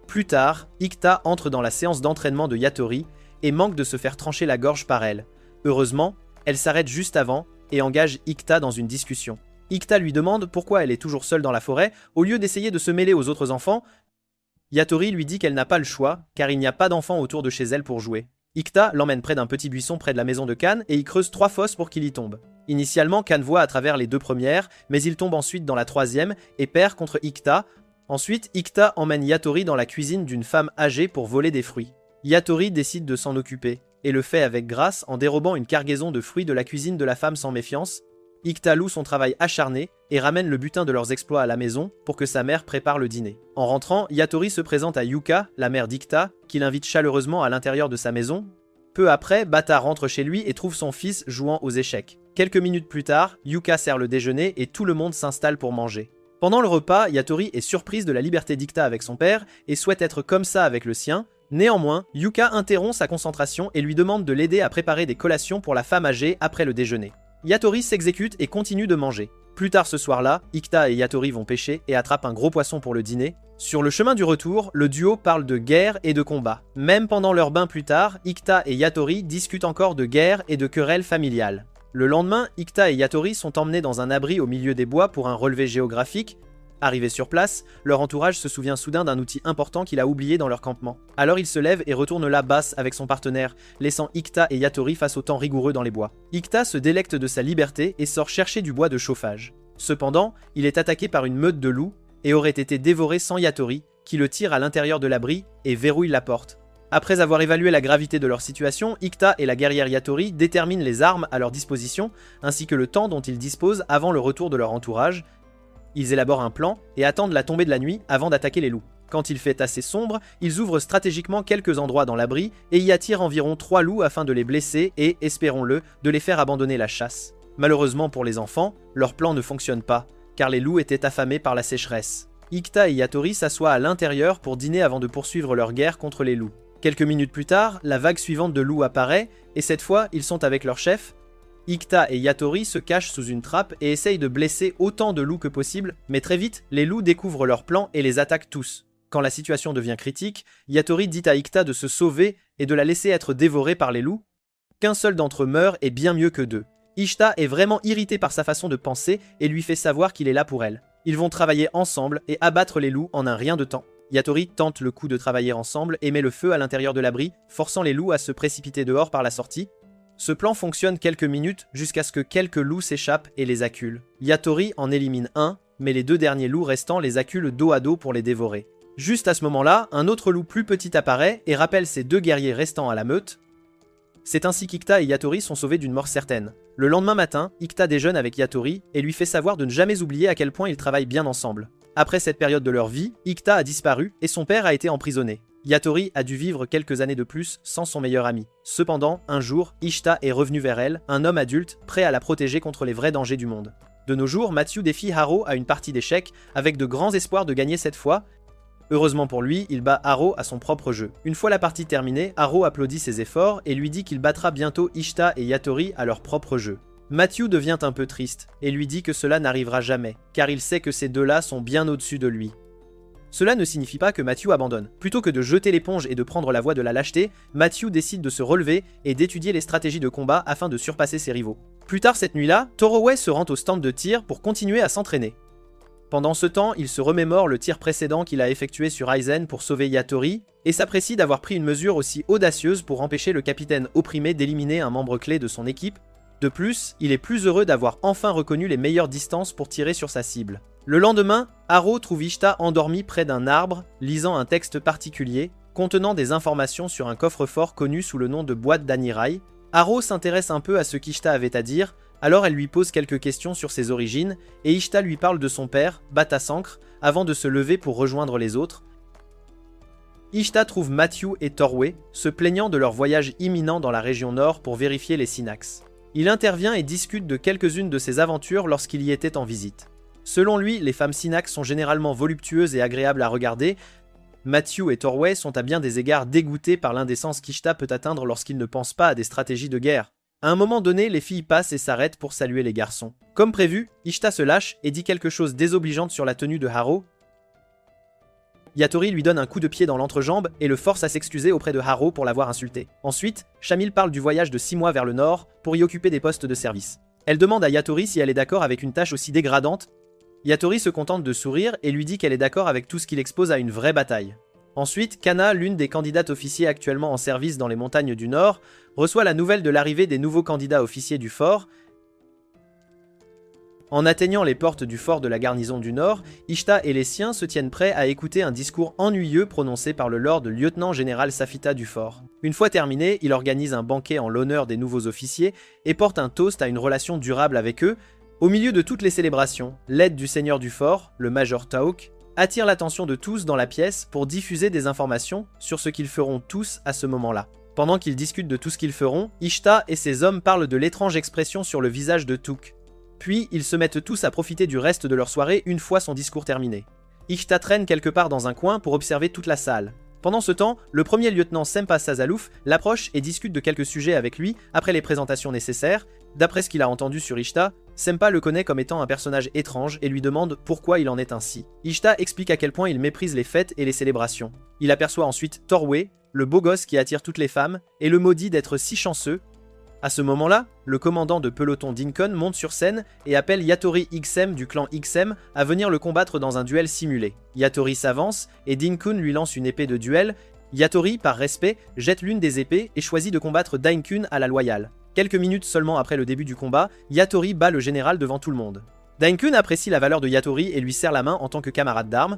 Plus tard, Ikta entre dans la séance d'entraînement de Yatori et manque de se faire trancher la gorge par elle. Heureusement, elle s'arrête juste avant et engage Ikta dans une discussion. Ikta lui demande pourquoi elle est toujours seule dans la forêt au lieu d'essayer de se mêler aux autres enfants. Yatori lui dit qu'elle n'a pas le choix car il n'y a pas d'enfants autour de chez elle pour jouer. Ikta l'emmène près d'un petit buisson près de la maison de Kan et y creuse 3 fosses pour qu'il y tombe. Initialement, Kan voit à travers les 2 premières, mais il tombe ensuite dans la 3e et perd contre Ikta. Ensuite, Ikta emmène Yatori dans la cuisine d'une femme âgée pour voler des fruits. Yatori décide de s'en occuper, et le fait avec grâce en dérobant une cargaison de fruits de la cuisine de la femme sans méfiance. Ikta loue son travail acharné et ramène le butin de leurs exploits à la maison pour que sa mère prépare le dîner. En rentrant, Yatori se présente à Yuka, la mère d'Ikta, qui l'invite chaleureusement à l'intérieur de sa maison. Peu après, Bata rentre chez lui et trouve son fils jouant aux échecs. Quelques minutes plus tard, Yuka sert le déjeuner et tout le monde s'installe pour manger. Pendant le repas, Yatori est surprise de la liberté d'Ikta avec son père et souhaite être comme ça avec le sien. Néanmoins, Yuka interrompt sa concentration et lui demande de l'aider à préparer des collations pour la femme âgée après le déjeuner. Yatori s'exécute et continue de manger. Plus tard ce soir-là, Ikta et Yatori vont pêcher et attrapent un gros poisson pour le dîner. Sur le chemin du retour, le duo parle de guerre et de combat. Même pendant leur bain plus tard, Ikta et Yatori discutent encore de guerre et de querelles familiales. Le lendemain, Ikta et Yatori sont emmenés dans un abri au milieu des bois pour un relevé géographique. Arrivés sur place, leur entourage se souvient soudain d'un outil important qu'il a oublié dans leur campement. Alors il se lève et retourne là basse avec son partenaire, laissant Ikta et Yatori face au temps rigoureux dans les bois. Ikta se délecte de sa liberté et sort chercher du bois de chauffage. Cependant, il est attaqué par une meute de loups et aurait été dévoré sans Yatori, qui le tire à l'intérieur de l'abri et verrouille la porte. Après avoir évalué la gravité de leur situation, Ikta et la guerrière Yatori déterminent les armes à leur disposition, ainsi que le temps dont ils disposent avant le retour de leur entourage. Ils élaborent un plan et attendent la tombée de la nuit avant d'attaquer les loups. Quand il fait assez sombre, ils ouvrent stratégiquement quelques endroits dans l'abri et y attirent environ 3 loups afin de les blesser et, espérons-le, de les faire abandonner la chasse. Malheureusement pour les enfants, leur plan ne fonctionne pas, car les loups étaient affamés par la sécheresse. Ikta et Yatori s'assoient à l'intérieur pour dîner avant de poursuivre leur guerre contre les loups. Quelques minutes plus tard, la vague suivante de loups apparaît, et cette fois, ils sont avec leur chef. Ikta et Yatori se cachent sous une trappe et essayent de blesser autant de loups que possible, mais très vite, les loups découvrent leur plan et les attaquent tous. Quand la situation devient critique, Yatori dit à Ikta de se sauver et de la laisser être dévorée par les loups. Qu'un seul d'entre eux meurt est bien mieux que deux. Ishta est vraiment irrité par sa façon de penser et lui fait savoir qu'il est là pour elle. Ils vont travailler ensemble et abattre les loups en un rien de temps. Yatori tente le coup de travailler ensemble et met le feu à l'intérieur de l'abri, forçant les loups à se précipiter dehors par la sortie. Ce plan fonctionne quelques minutes jusqu'à ce que quelques loups s'échappent et les acculent. Yatori en élimine un, mais les deux derniers loups restants les acculent dos à dos pour les dévorer. Juste à ce moment-là, un autre loup plus petit apparaît et rappelle ses deux guerriers restants à la meute. C'est ainsi qu'Ikta et Yatori sont sauvés d'une mort certaine. Le lendemain matin, Ikta déjeune avec Yatori et lui fait savoir de ne jamais oublier à quel point ils travaillent bien ensemble. Après cette période de leur vie, Ikta a disparu et son père a été emprisonné. Yatori a dû vivre quelques années de plus sans son meilleur ami. Cependant, un jour, Ishta est revenu vers elle, un homme adulte, prêt à la protéger contre les vrais dangers du monde. De nos jours, Matthew défie Haro à une partie d'échecs, avec de grands espoirs de gagner cette fois. Heureusement pour lui, il bat Haro à son propre jeu. Une fois la partie terminée, Haro applaudit ses efforts et lui dit qu'il battra bientôt Ishta et Yatori à leur propre jeu. Matthew devient un peu triste et lui dit que cela n'arrivera jamais, car il sait que ces deux-là sont bien au-dessus de lui. Cela ne signifie pas que Matthew abandonne. Plutôt que de jeter l'éponge et de prendre la voie de la lâcheté, Matthew décide de se relever et d'étudier les stratégies de combat afin de surpasser ses rivaux. Plus tard cette nuit-là, Toroway se rend au stand de tir pour continuer à s'entraîner. Pendant ce temps, il se remémore le tir précédent qu'il a effectué sur Aizen pour sauver Yatori, et s'apprécie d'avoir pris une mesure aussi audacieuse pour empêcher le capitaine opprimé d'éliminer un membre clé de son équipe. De plus, il est plus heureux d'avoir enfin reconnu les meilleures distances pour tirer sur sa cible. Le lendemain, Haro trouve Ishta endormie près d'un arbre, lisant un texte particulier, contenant des informations sur un coffre-fort connu sous le nom de boîte d'Anirai. Haro s'intéresse un peu à ce qu'Ishta avait à dire, alors elle lui pose quelques questions sur ses origines, et Ishta lui parle de son père, Batasankre, avant de se lever pour rejoindre les autres. Ishta trouve Matthew et Torway, se plaignant de leur voyage imminent dans la région nord pour vérifier les Synax. Il intervient et discute de quelques-unes de ses aventures lorsqu'il y était en visite. Selon lui, les femmes Synax sont généralement voluptueuses et agréables à regarder. Matthew et Torway sont à bien des égards dégoûtés par l'indécence qu'Ishta peut atteindre lorsqu'il ne pense pas à des stratégies de guerre. À un moment donné, les filles passent et s'arrêtent pour saluer les garçons. Comme prévu, Ishta se lâche et dit quelque chose désobligeante sur la tenue de Haro. Yatori lui donne un coup de pied dans l'entrejambe et le force à s'excuser auprès de Haro pour l'avoir insulté. Ensuite, Shamil parle du voyage de 6 mois vers le nord pour y occuper des postes de service. Elle demande à Yatori si elle est d'accord avec une tâche aussi dégradante. Yatori se contente de sourire et lui dit qu'elle est d'accord avec tout ce qu'il expose à une vraie bataille. Ensuite, Kana, l'une des candidates officiers actuellement en service dans les montagnes du Nord, reçoit la nouvelle de l'arrivée des nouveaux candidats officiers du fort. En atteignant les portes du fort de la garnison du Nord, Ishta et les siens se tiennent prêts à écouter un discours ennuyeux prononcé par le lord lieutenant-général Safita du fort. Une fois terminé, il organise un banquet en l'honneur des nouveaux officiers et porte un toast à une relation durable avec eux. Au milieu de toutes les célébrations, l'aide du seigneur du fort, le Major Tauk, attire l'attention de tous dans la pièce pour diffuser des informations sur ce qu'ils feront tous à ce moment-là. Pendant qu'ils discutent de tout ce qu'ils feront, Ishta et ses hommes parlent de l'étrange expression sur le visage de Touk. Puis, ils se mettent tous à profiter du reste de leur soirée une fois son discours terminé. Ishta traîne quelque part dans un coin pour observer toute la salle. Pendant ce temps, le premier lieutenant Sempa Sazalouf l'approche et discute de quelques sujets avec lui après les présentations nécessaires. D'après ce qu'il a entendu sur Ishta, Sempa le connaît comme étant un personnage étrange et lui demande pourquoi il en est ainsi. Ishta explique à quel point il méprise les fêtes et les célébrations. Il aperçoit ensuite Torway, le beau gosse qui attire toutes les femmes, et le maudit d'être si chanceux. À ce moment-là, le commandant de peloton Dinkon monte sur scène et appelle Yatori XM du clan XM à venir le combattre dans un duel simulé. Yatori s'avance et Dinkun lui lance une épée de duel. Yatori, par respect, jette l'une des épées et choisit de combattre Dinkun à la loyale. Quelques minutes seulement après le début du combat, Yatori bat le général devant tout le monde. Dinkun apprécie la valeur de Yatori et lui serre la main en tant que camarade d'armes.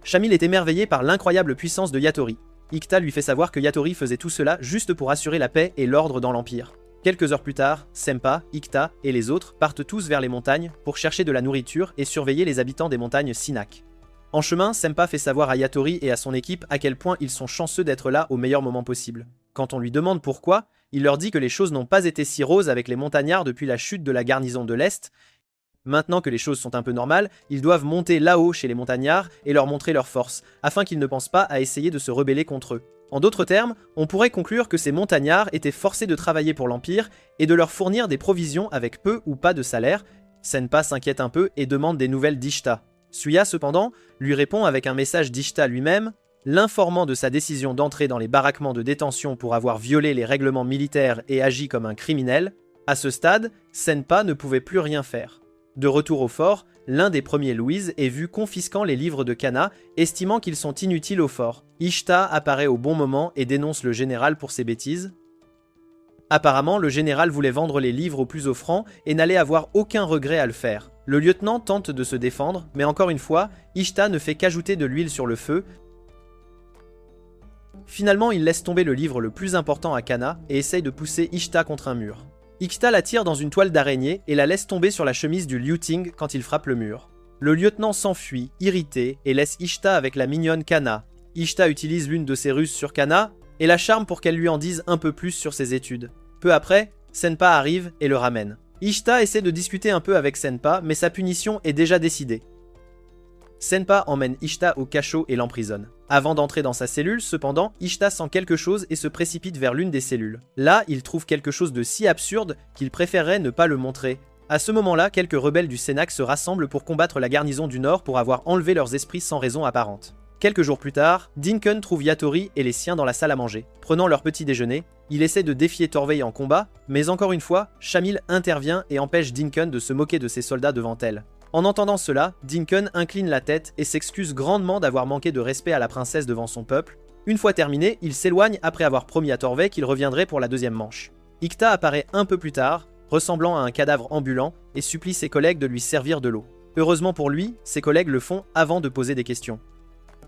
Shamil est émerveillé par l'incroyable puissance de Yatori. Ikta lui fait savoir que Yatori faisait tout cela juste pour assurer la paix et l'ordre dans l'Empire. Quelques heures plus tard, Sempa, Ikta et les autres partent tous vers les montagnes pour chercher de la nourriture et surveiller les habitants des montagnes Synak. En chemin, Sempa fait savoir à Yatori et à son équipe à quel point ils sont chanceux d'être là au meilleur moment possible. Quand on lui demande pourquoi, il leur dit que les choses n'ont pas été si roses avec les montagnards depuis la chute de la garnison de l'Est. Maintenant que les choses sont un peu normales, ils doivent monter là-haut chez les montagnards et leur montrer leur force, afin qu'ils ne pensent pas à essayer de se rebeller contre eux. En d'autres termes, on pourrait conclure que ces montagnards étaient forcés de travailler pour l'Empire et de leur fournir des provisions avec peu ou pas de salaire. Senpa s'inquiète un peu et demande des nouvelles d'Ishta. Suya, cependant, lui répond avec un message d'Ishta lui-même, l'informant de sa décision d'entrer dans les baraquements de détention pour avoir violé les règlements militaires et agi comme un criminel. À ce stade, Senpa ne pouvait plus rien faire. De retour au fort, l'un des premiers Louise est vu confisquant les livres de Kana, estimant qu'ils sont inutiles au fort. Ishta apparaît au bon moment et dénonce le général pour ses bêtises. Apparemment, le général voulait vendre les livres au plus offrant et n'allait avoir aucun regret à le faire. Le lieutenant tente de se défendre, mais encore une fois, Ishta ne fait qu'ajouter de l'huile sur le feu. Finalement, il laisse tomber le livre le plus important à Kana et essaye de pousser Ishta contre un mur. Ishta la tire dans une toile d'araignée et la laisse tomber sur la chemise du Liu Ting quand il frappe le mur. Le lieutenant s'enfuit, irrité, et laisse Ishta avec la mignonne Kana. Ishta utilise l'une de ses ruses sur Kana et la charme pour qu'elle lui en dise un peu plus sur ses études. Peu après, Senpa arrive et le ramène. Ishta essaie de discuter un peu avec Senpa, mais sa punition est déjà décidée. Senpa emmène Ishta au cachot et l'emprisonne. Avant d'entrer dans sa cellule, cependant, Ishta sent quelque chose et se précipite vers l'une des cellules. Là, il trouve quelque chose de si absurde qu'il préférerait ne pas le montrer. À ce moment-là, quelques rebelles du Sénac se rassemblent pour combattre la garnison du Nord pour avoir enlevé leurs esprits sans raison apparente. Quelques jours plus tard, Dinken trouve Yatori et les siens dans la salle à manger. Prenant leur petit déjeuner, il essaie de défier Torvey en combat, mais encore une fois, Shamil intervient et empêche Dinken de se moquer de ses soldats devant elle. En entendant cela, Dinken incline la tête et s'excuse grandement d'avoir manqué de respect à la princesse devant son peuple. Une fois terminé, il s'éloigne après avoir promis à Torvey qu'il reviendrait pour la deuxième manche. Ikta apparaît un peu plus tard, ressemblant à un cadavre ambulant, et supplie ses collègues de lui servir de l'eau. Heureusement pour lui, ses collègues le font avant de poser des questions.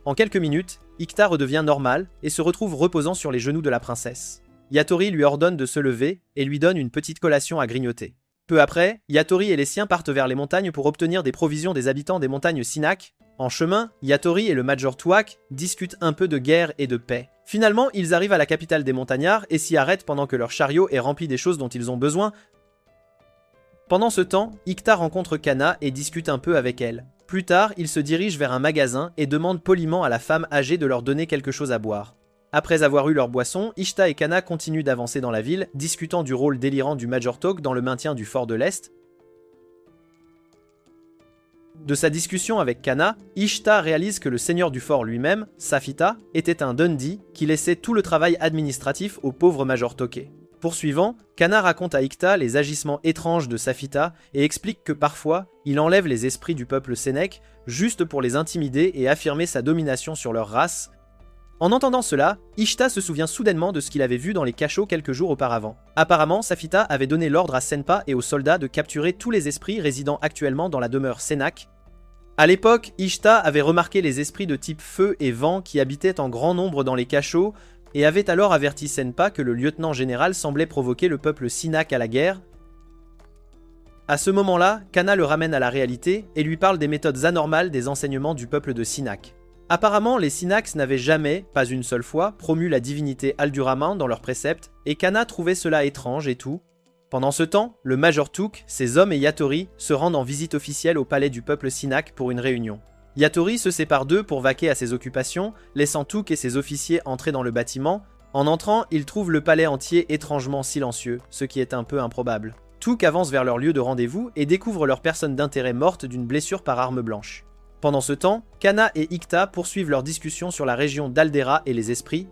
En quelques minutes, Ikta redevient normal et se retrouve reposant sur les genoux de la princesse. Yatori lui ordonne de se lever et lui donne une petite collation à grignoter. Peu après, Yatori et les siens partent vers les montagnes pour obtenir des provisions des habitants des montagnes Sinak. En chemin, Yatori et le Major Tuak discutent un peu de guerre et de paix. Finalement, ils arrivent à la capitale des montagnards et s'y arrêtent pendant que leur chariot est rempli des choses dont ils ont besoin. Pendant ce temps, Ikta rencontre Kana et discute un peu avec elle. Plus tard, il se dirige vers un magasin et demande poliment à la femme âgée de leur donner quelque chose à boire. Après avoir eu leur boisson, Ishta et Kana continuent d'avancer dans la ville, discutant du rôle délirant du Major Talk dans le maintien du fort de l'Est. De sa discussion avec Kana, Ishta réalise que le seigneur du fort lui-même, Safita, était un Dundee qui laissait tout le travail administratif au pauvre Major Toke. Poursuivant, Kana raconte à Ikta les agissements étranges de Safita et explique que parfois, il enlève les esprits du peuple Sénèque juste pour les intimider et affirmer sa domination sur leur race. En entendant cela, Ishta se souvient soudainement de ce qu'il avait vu dans les cachots quelques jours auparavant. Apparemment, Safita avait donné l'ordre à Senpa et aux soldats de capturer tous les esprits résidant actuellement dans la demeure Sénac. À l'époque, Ishta avait remarqué les esprits de type feu et vent qui habitaient en grand nombre dans les cachots et avait alors averti Senpa que le lieutenant général semblait provoquer le peuple Sinak à la guerre. À ce moment-là, Kana le ramène à la réalité et lui parle des méthodes anormales des enseignements du peuple de Sinak. Apparemment, les Sinaks n'avaient jamais, pas une seule fois, promu la divinité Alduraman dans leurs préceptes, et Kana trouvait cela étrange et tout. Pendant ce temps, le Major Took, ses hommes et Yatori se rendent en visite officielle au palais du peuple Sinak pour une réunion. Yatori se sépare d'eux pour vaquer à ses occupations, laissant Took et ses officiers entrer dans le bâtiment. En entrant, ils trouvent le palais entier étrangement silencieux, ce qui est un peu improbable. Took avance vers leur lieu de rendez-vous et découvre leur personne d'intérêt morte d'une blessure par arme blanche. Pendant ce temps, Kana et Ikta poursuivent leur discussion sur la région d'Aldera et les esprits.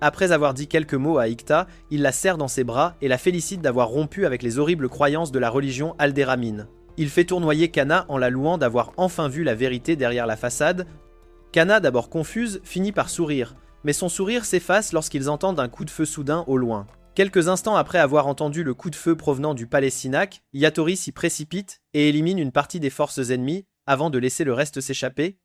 Après avoir dit quelques mots à Ikta, il la serre dans ses bras et la félicite d'avoir rompu avec les horribles croyances de la religion aldéramine. Il fait tournoyer Kana en la louant d'avoir enfin vu la vérité derrière la façade. Kana, d'abord confuse, finit par sourire, mais son sourire s'efface lorsqu'ils entendent un coup de feu soudain au loin. Quelques instants après avoir entendu le coup de feu provenant du palais Sinak, Yatori s'y précipite et élimine une partie des forces ennemies, avant de laisser le reste s'échapper.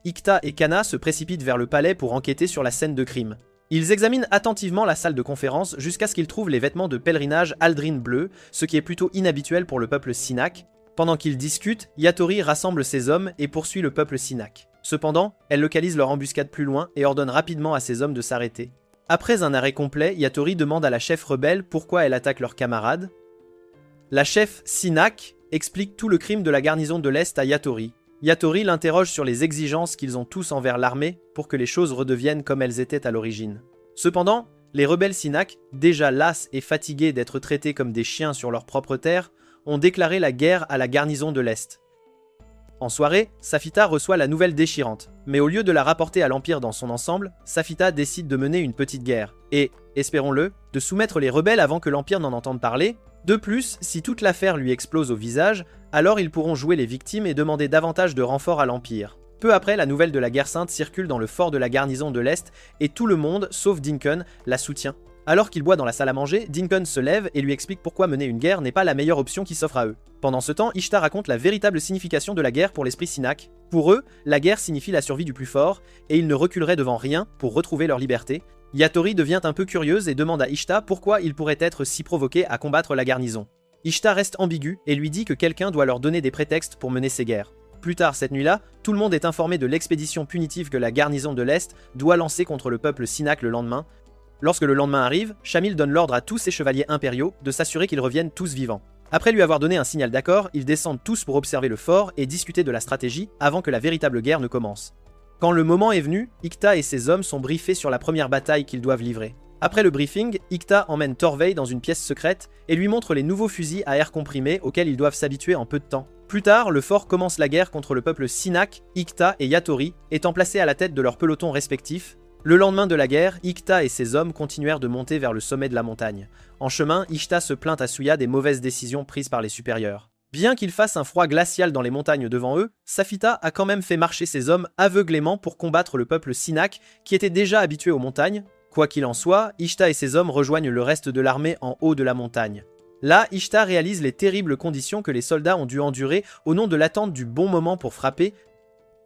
Ikta et Kana se précipitent vers le palais pour enquêter sur la scène de crime. Ils examinent attentivement la salle de conférence jusqu'à ce qu'ils trouvent les vêtements de pèlerinage Aldrin bleu, ce qui est plutôt inhabituel pour le peuple Sinak. Pendant qu'ils discutent, Yatori rassemble ses hommes et poursuit le peuple Sinak. Cependant, elle localise leur embuscade plus loin et ordonne rapidement à ses hommes de s'arrêter. Après un arrêt complet, Yatori demande à la chef rebelle pourquoi elle attaque leurs camarades. La chef Sinak explique tout le crime de la garnison de l'Est à Yatori. Yatori l'interroge sur les exigences qu'ils ont tous envers l'armée pour que les choses redeviennent comme elles étaient à l'origine. Cependant, les rebelles Sinak, déjà las et fatigués d'être traités comme des chiens sur leur propre terre, ont déclaré la guerre à la garnison de l'Est. En soirée, Safita reçoit la nouvelle déchirante, mais au lieu de la rapporter à l'Empire dans son ensemble, Safita décide de mener une petite guerre, et, espérons-le, de soumettre les rebelles avant que l'Empire n'en entende parler. De plus, si toute l'affaire lui explose au visage, alors ils pourront jouer les victimes et demander davantage de renforts à l'Empire. Peu après, la nouvelle de la guerre sainte circule dans le fort de la garnison de l'Est, et tout le monde, sauf Dinken, la soutient. Alors qu'il boit dans la salle à manger, Dinken se lève et lui explique pourquoi mener une guerre n'est pas la meilleure option qui s'offre à eux. Pendant ce temps, Ishtar raconte la véritable signification de la guerre pour l'esprit Sinak. Pour eux, la guerre signifie la survie du plus fort, et ils ne reculeraient devant rien pour retrouver leur liberté. Yatori devient un peu curieuse et demande à Ishtar pourquoi il pourrait être si provoqué à combattre la garnison. Ishtar reste ambiguë et lui dit que quelqu'un doit leur donner des prétextes pour mener ces guerres. Plus tard cette nuit-là, tout le monde est informé de l'expédition punitive que la garnison de l'Est doit lancer contre le peuple Sinak le lendemain. Lorsque le lendemain arrive, Shamil donne l'ordre à tous ses chevaliers impériaux de s'assurer qu'ils reviennent tous vivants. Après lui avoir donné un signal d'accord, ils descendent tous pour observer le fort et discuter de la stratégie avant que la véritable guerre ne commence. Quand le moment est venu, Ikta et ses hommes sont briefés sur la première bataille qu'ils doivent livrer. Après le briefing, Ikta emmène Torvey dans une pièce secrète et lui montre les nouveaux fusils à air comprimé auxquels ils doivent s'habituer en peu de temps. Plus tard, le fort commence la guerre contre le peuple Sinak, Ikta et Yatori, étant placés à la tête de leurs pelotons respectifs. Le lendemain de la guerre, Ikta et ses hommes continuèrent de monter vers le sommet de la montagne. En chemin, Ishta se plaint à Suya des mauvaises décisions prises par les supérieurs. Bien qu'il fasse un froid glacial dans les montagnes devant eux, Safita a quand même fait marcher ses hommes aveuglément pour combattre le peuple Sinak qui était déjà habitué aux montagnes. Quoi qu'il en soit, Ishta et ses hommes rejoignent le reste de l'armée en haut de la montagne. Là, Ishta réalise les terribles conditions que les soldats ont dû endurer au nom de l'attente du bon moment pour frapper.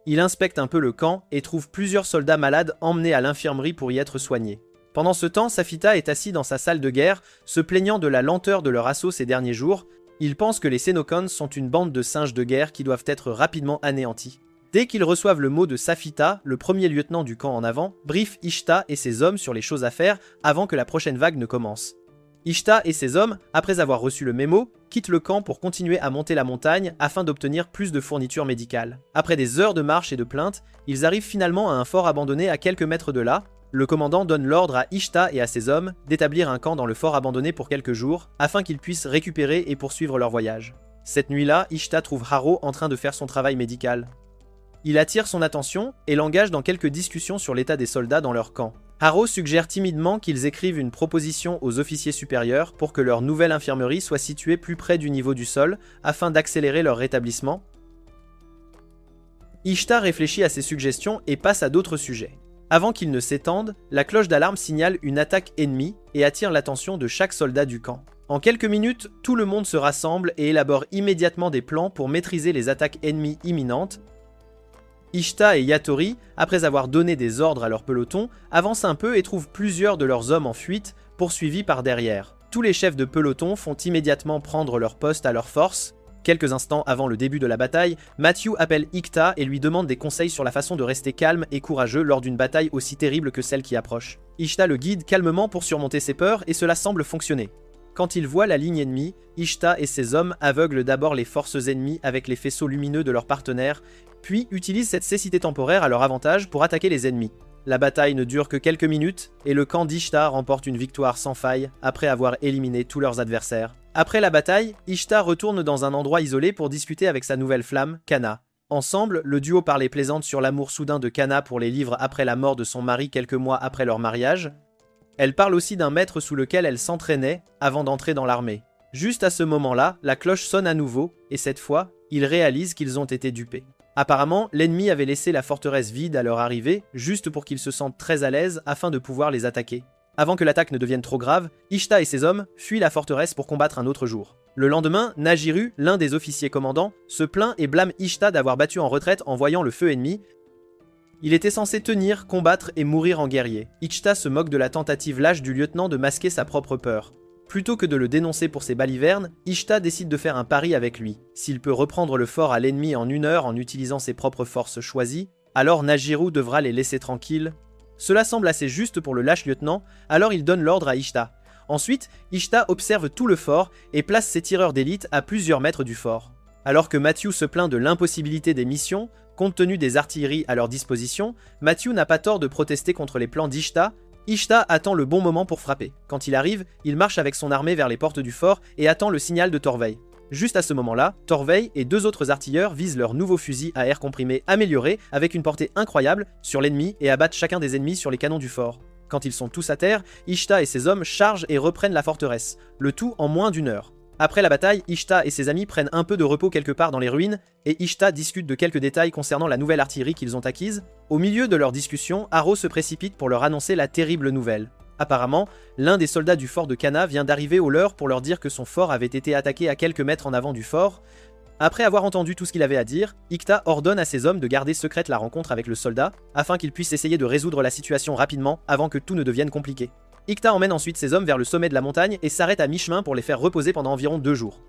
Il inspecte un peu le camp et trouve plusieurs soldats malades emmenés à l'infirmerie pour y être soignés. Pendant ce temps, Safita est assis dans sa salle de guerre, se plaignant de la lenteur de leur assaut ces derniers jours. Il pense que les Sénocons sont une bande de singes de guerre qui doivent être rapidement anéantis. Dès qu'ils reçoivent le mot de Safita, le premier lieutenant du camp en avant, brief Ishta et ses hommes sur les choses à faire avant que la prochaine vague ne commence. Ishta et ses hommes, après avoir reçu le mémo, quittent le camp pour continuer à monter la montagne afin d'obtenir plus de fournitures médicales. Après des heures de marche et de plaintes, ils arrivent finalement à un fort abandonné à quelques mètres de là. Le commandant donne l'ordre à Ishta et à ses hommes d'établir un camp dans le fort abandonné pour quelques jours, afin qu'ils puissent récupérer et poursuivre leur voyage. Cette nuit-là, Ishta trouve Haro en train de faire son travail médical. Il attire son attention et l'engage dans quelques discussions sur l'état des soldats dans leur camp. Haro suggère timidement qu'ils écrivent une proposition aux officiers supérieurs pour que leur nouvelle infirmerie soit située plus près du niveau du sol, afin d'accélérer leur rétablissement. Ishta réfléchit à ces suggestions et passe à d'autres sujets. Avant qu'ils ne s'étendent, la cloche d'alarme signale une attaque ennemie et attire l'attention de chaque soldat du camp. En quelques minutes, tout le monde se rassemble et élabore immédiatement des plans pour maîtriser les attaques ennemies imminentes. Ishta et Yatori, après avoir donné des ordres à leur peloton, avancent un peu et trouvent plusieurs de leurs hommes en fuite, poursuivis par derrière. Tous les chefs de peloton font immédiatement prendre leur poste à leur force. Quelques instants avant le début de la bataille, Matthew appelle Ikta et lui demande des conseils sur la façon de rester calme et courageux lors d'une bataille aussi terrible que celle qui approche. Ishta le guide calmement pour surmonter ses peurs et cela semble fonctionner. Quand il voit la ligne ennemie, Ishta et ses hommes aveuglent d'abord les forces ennemies avec les faisceaux lumineux de leurs partenaires, puis utilisent cette cécité temporaire à leur avantage pour attaquer les ennemis. La bataille ne dure que quelques minutes et le camp d'Ishta remporte une victoire sans faille après avoir éliminé tous leurs adversaires. Après la bataille, Ishta retourne dans un endroit isolé pour discuter avec sa nouvelle flamme, Kana. Ensemble, le duo parle et plaisante sur l'amour soudain de Kana pour les livres après la mort de son mari quelques mois après leur mariage. Elle parle aussi d'un maître sous lequel elle s'entraînait avant d'entrer dans l'armée. Juste à ce moment-là, la cloche sonne à nouveau et cette fois, ils réalisent qu'ils ont été dupés. Apparemment, l'ennemi avait laissé la forteresse vide à leur arrivée, juste pour qu'ils se sentent très à l'aise afin de pouvoir les attaquer. Avant que l'attaque ne devienne trop grave, Ishta et ses hommes fuient la forteresse pour combattre un autre jour. Le lendemain, Najiru, l'un des officiers commandants, se plaint et blâme Ishta d'avoir battu en retraite en voyant le feu ennemi. Il était censé tenir, combattre et mourir en guerrier. Ishta se moque de la tentative lâche du lieutenant de masquer sa propre peur. Plutôt que de le dénoncer pour ses balivernes, Ishta décide de faire un pari avec lui. S'il peut reprendre le fort à l'ennemi en 1 heure en utilisant ses propres forces choisies, alors Najiru devra les laisser tranquilles. Cela semble assez juste pour le lâche lieutenant, alors il donne l'ordre à Ishta. Ensuite, Ishta observe tout le fort et place ses tireurs d'élite à plusieurs mètres du fort. Alors que Matthew se plaint de l'impossibilité des missions, compte tenu des artilleries à leur disposition, Matthew n'a pas tort de protester contre les plans d'Ishta. Ishta attend le bon moment pour frapper. Quand il arrive, il marche avec son armée vers les portes du fort et attend le signal de Torveil. Juste à ce moment-là, Torveil et 2 autres artilleurs visent leur nouveau fusil à air comprimé amélioré avec une portée incroyable sur l'ennemi et abattent chacun des ennemis sur les canons du fort. Quand ils sont tous à terre, Ishta et ses hommes chargent et reprennent la forteresse, le tout en moins d'1 heure. Après la bataille, Ishta et ses amis prennent un peu de repos quelque part dans les ruines, et Ishta discute de quelques détails concernant la nouvelle artillerie qu'ils ont acquise. Au milieu de leur discussion, Harrow se précipite pour leur annoncer la terrible nouvelle. Apparemment, l'un des soldats du fort de Cana vient d'arriver au leur pour leur dire que son fort avait été attaqué à quelques mètres en avant du fort. Après avoir entendu tout ce qu'il avait à dire, Ikta ordonne à ses hommes de garder secrète la rencontre avec le soldat, afin qu'ils puissent essayer de résoudre la situation rapidement avant que tout ne devienne compliqué. Ikta emmène ensuite ses hommes vers le sommet de la montagne et s'arrête à mi-chemin pour les faire reposer pendant environ 2 jours.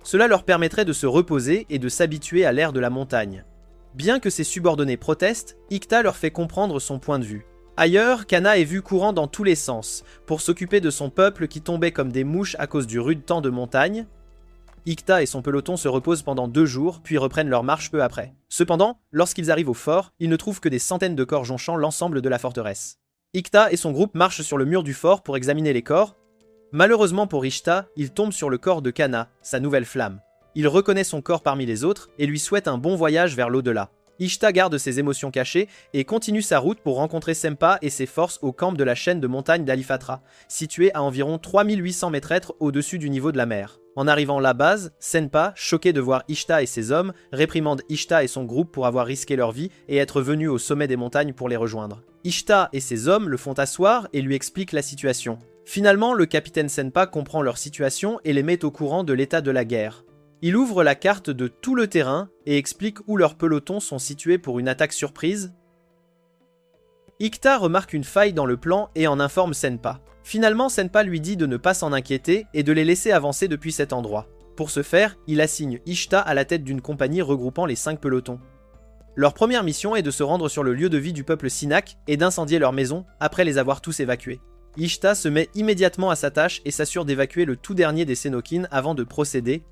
Cela leur permettrait de se reposer et de s'habituer à l'air de la montagne. Bien que ses subordonnés protestent, Ikta leur fait comprendre son point de vue. Ailleurs, Cana est vu courant dans tous les sens, pour s'occuper de son peuple qui tombait comme des mouches à cause du rude temps de montagne. Ikta et son peloton se reposent pendant 2 jours, puis reprennent leur marche peu après. Cependant, lorsqu'ils arrivent au fort, ils ne trouvent que des centaines de corps jonchant l'ensemble de la forteresse. Ikta et son groupe marchent sur le mur du fort pour examiner les corps. Malheureusement pour Ishta, il tombe sur le corps de Cana, sa nouvelle flamme. Il reconnaît son corps parmi les autres et lui souhaite un bon voyage vers l'au-delà. Ishta garde ses émotions cachées et continue sa route pour rencontrer Sempa et ses forces au camp de la chaîne de montagnes d'Alifatra, situé à environ 3800 mètres au-dessus du niveau de la mer. En arrivant à la base, Senpa, choqué de voir Ishta et ses hommes, réprimande Ishta et son groupe pour avoir risqué leur vie et être venus au sommet des montagnes pour les rejoindre. Ishta et ses hommes le font asseoir et lui expliquent la situation. Finalement, le capitaine Senpa comprend leur situation et les met au courant de l'état de la guerre. Il ouvre la carte de tout le terrain et explique où leurs pelotons sont situés pour une attaque surprise. Ikta remarque une faille dans le plan et en informe Senpa. Finalement, Senpa lui dit de ne pas s'en inquiéter et de les laisser avancer depuis cet endroit. Pour ce faire, il assigne Ishta à la tête d'une compagnie regroupant les 5 pelotons. Leur première mission est de se rendre sur le lieu de vie du peuple Sinak et d'incendier leur maison après les avoir tous évacués. Ishta se met immédiatement à sa tâche et s'assure d'évacuer le tout dernier des Sénokines avant de procéder.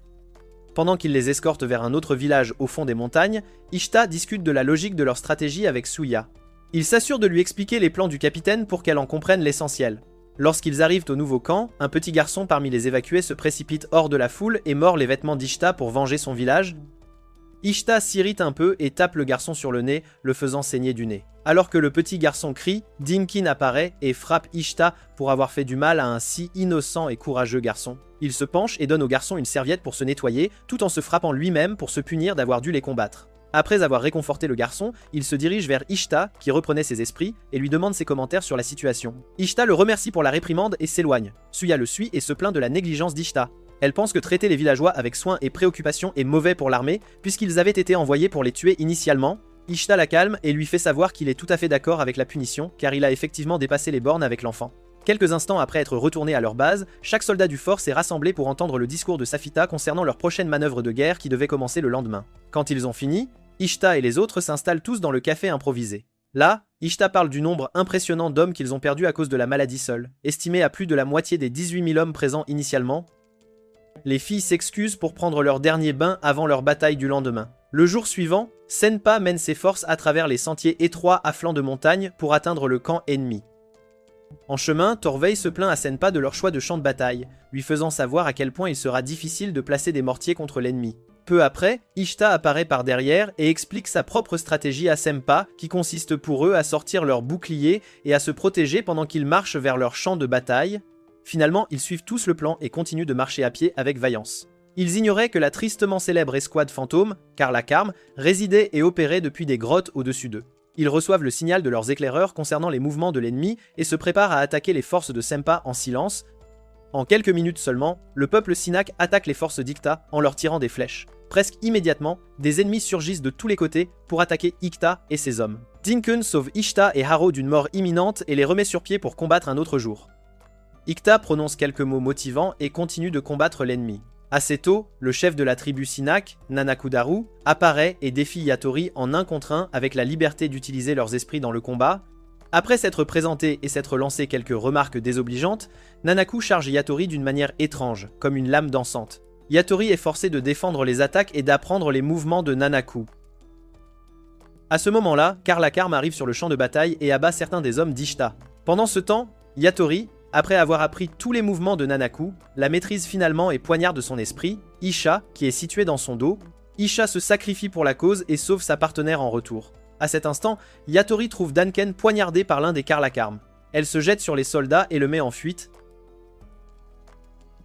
Pendant qu'il les escorte vers un autre village au fond des montagnes, Ishta discute de la logique de leur stratégie avec Suya. Il s'assure de lui expliquer les plans du capitaine pour qu'elle en comprenne l'essentiel. Lorsqu'ils arrivent au nouveau camp, un petit garçon parmi les évacués se précipite hors de la foule et mord les vêtements d'Ishta pour venger son village. Ishta s'irrite un peu et tape le garçon sur le nez, le faisant saigner du nez. Alors que le petit garçon crie, Dinkin apparaît et frappe Ishta pour avoir fait du mal à un si innocent et courageux garçon. Il se penche et donne au garçon une serviette pour se nettoyer, tout en se frappant lui-même pour se punir d'avoir dû les combattre. Après avoir réconforté le garçon, il se dirige vers Ishta, qui reprenait ses esprits, et lui demande ses commentaires sur la situation. Ishta le remercie pour la réprimande et s'éloigne. Suya le suit et se plaint de la négligence d'Ishta. Elle pense que traiter les villageois avec soin et préoccupation est mauvais pour l'armée, puisqu'ils avaient été envoyés pour les tuer initialement. Ishta la calme et lui fait savoir qu'il est tout à fait d'accord avec la punition, car il a effectivement dépassé les bornes avec l'enfant. Quelques instants après être retournés à leur base, chaque soldat du fort s'est rassemblé pour entendre le discours de Safita concernant leur prochaine manœuvre de guerre qui devait commencer le lendemain. Quand ils ont fini, Ishta et les autres s'installent tous dans le café improvisé. Là, Ishta parle du nombre impressionnant d'hommes qu'ils ont perdus à cause de la maladie seule, estimé à plus de la moitié des 18 000 hommes présents initialement. Les filles s'excusent pour prendre leur dernier bain avant leur bataille du lendemain. Le jour suivant, Senpa mène ses forces à travers les sentiers étroits à flanc de montagne pour atteindre le camp ennemi. En chemin, Torveil se plaint à Senpa de leur choix de champ de bataille, lui faisant savoir à quel point il sera difficile de placer des mortiers contre l'ennemi. Peu après, Ishta apparaît par derrière et explique sa propre stratégie à Senpa, qui consiste pour eux à sortir leurs boucliers et à se protéger pendant qu'ils marchent vers leur champ de bataille. Finalement, ils suivent tous le plan et continuent de marcher à pied avec vaillance. Ils ignoraient que la tristement célèbre escouade fantôme, Karla Karm, résidait et opérait depuis des grottes au-dessus d'eux. Ils reçoivent le signal de leurs éclaireurs concernant les mouvements de l'ennemi et se préparent à attaquer les forces de Senpa en silence. En quelques minutes seulement, le peuple Sinak attaque les forces d'Ikta en leur tirant des flèches. Presque immédiatement, des ennemis surgissent de tous les côtés pour attaquer Ikta et ses hommes. Dinken sauve Ishta et Harrow d'une mort imminente et les remet sur pied pour combattre un autre jour. Ikta prononce quelques mots motivants et continue de combattre l'ennemi. Assez tôt, le chef de la tribu Sinak, Nanakudaru, apparaît et défie Yatori en 1 contre 1 avec la liberté d'utiliser leurs esprits dans le combat. Après s'être présenté et s'être lancé quelques remarques désobligeantes, Nanaku charge Yatori d'une manière étrange, comme une lame dansante. Yatori est forcé de défendre les attaques et d'apprendre les mouvements de Nanaku. À ce moment-là, Carlacarm arrive sur le champ de bataille et abat certains des hommes d'Ishta. Pendant ce temps, Yatori, après avoir appris tous les mouvements de Nanaku, la maîtrise finalement et poignarde son esprit, Isha, qui est situé dans son dos. Isha se sacrifie pour la cause et sauve sa partenaire en retour. À cet instant, Yatori trouve Danken poignardé par l'un des Carlacarm. Elle se jette sur les soldats et le met en fuite.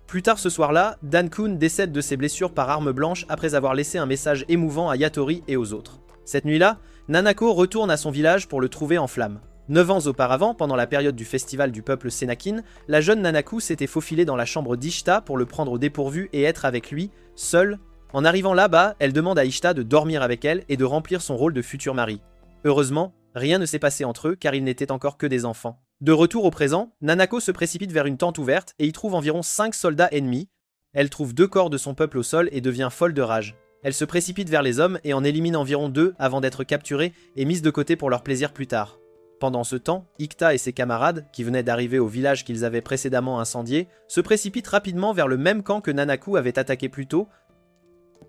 Plus tard ce soir-là, Dankun décède de ses blessures par arme blanche après avoir laissé un message émouvant à Yatori et aux autres. Cette nuit-là, Nanako retourne à son village pour le trouver en flammes. 9 ans auparavant, pendant la période du festival du peuple Senakin, la jeune Nanaku s'était faufilée dans la chambre d'Ishta pour le prendre au dépourvu et être avec lui, seule. En arrivant là-bas, elle demande à Ishta de dormir avec elle et de remplir son rôle de futur mari. Heureusement, rien ne s'est passé entre eux car ils n'étaient encore que des enfants. De retour au présent, Nanako se précipite vers une tente ouverte et y trouve environ 5 soldats ennemis. Elle trouve 2 corps de son peuple au sol et devient folle de rage. Elle se précipite vers les hommes et en élimine environ 2 avant d'être capturée et mise de côté pour leur plaisir plus tard. Pendant ce temps, Ikta et ses camarades, qui venaient d'arriver au village qu'ils avaient précédemment incendié, se précipitent rapidement vers le même camp que Nanaku avait attaqué plus tôt.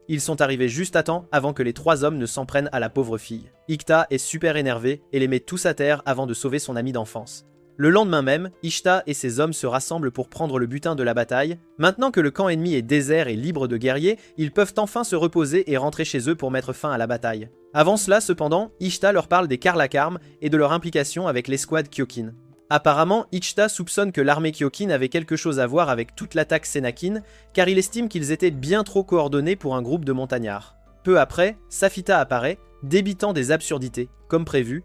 Ils sont arrivés juste à temps avant que les 3 hommes ne s'en prennent à la pauvre fille. Ikta est super énervé et les met tous à terre avant de sauver son ami d'enfance. Le lendemain même, Ishta et ses hommes se rassemblent pour prendre le butin de la bataille. Maintenant que le camp ennemi est désert et libre de guerriers, ils peuvent enfin se reposer et rentrer chez eux pour mettre fin à la bataille. Avant cela, cependant, Ishta leur parle des Carlacarm et de leur implication avec l'escouade Kyokin. Apparemment, Ishta soupçonne que l'armée Kyokin avait quelque chose à voir avec toute l'attaque Senakin, car il estime qu'ils étaient bien trop coordonnés pour un groupe de montagnards. Peu après, Safita apparaît, débitant des absurdités, comme prévu.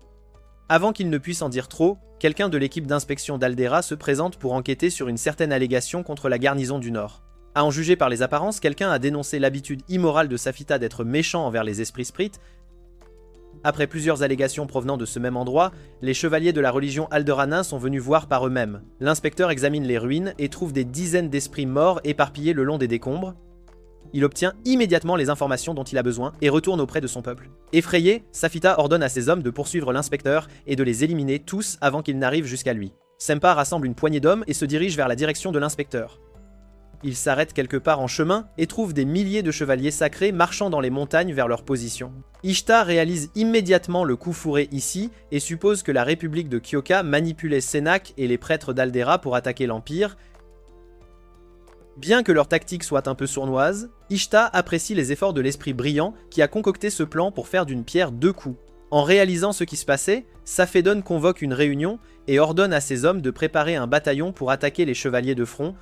Avant qu'il ne puisse en dire trop, quelqu'un de l'équipe d'inspection d'Aldera se présente pour enquêter sur une certaine allégation contre la garnison du Nord. À en juger par les apparences, quelqu'un a dénoncé l'habitude immorale de Safita d'être méchant envers les esprits Sprit. Après plusieurs allégations provenant de ce même endroit, les chevaliers de la religion alderanin sont venus voir par eux-mêmes. L'inspecteur examine les ruines et trouve des dizaines d'esprits morts éparpillés le long des décombres. Il obtient immédiatement les informations dont il a besoin et retourne auprès de son peuple. Effrayé, Safita ordonne à ses hommes de poursuivre l'inspecteur et de les éliminer tous avant qu'ils n'arrivent jusqu'à lui. Sempa rassemble une poignée d'hommes et se dirige vers la direction de l'inspecteur. Il s'arrête quelque part en chemin et trouve des milliers de chevaliers sacrés marchant dans les montagnes vers leur position. Ishta réalise immédiatement le coup fourré ici et suppose que la République de Kyoka manipulait Senak et les prêtres d'Aldera pour attaquer l'Empire. Bien que leur tactique soit un peu sournoise, Ishta apprécie les efforts de l'esprit brillant qui a concocté ce plan pour faire d'une pierre 2 coups. En réalisant ce qui se passait, Safedon convoque une réunion et ordonne à ses hommes de préparer un bataillon pour attaquer les chevaliers de front.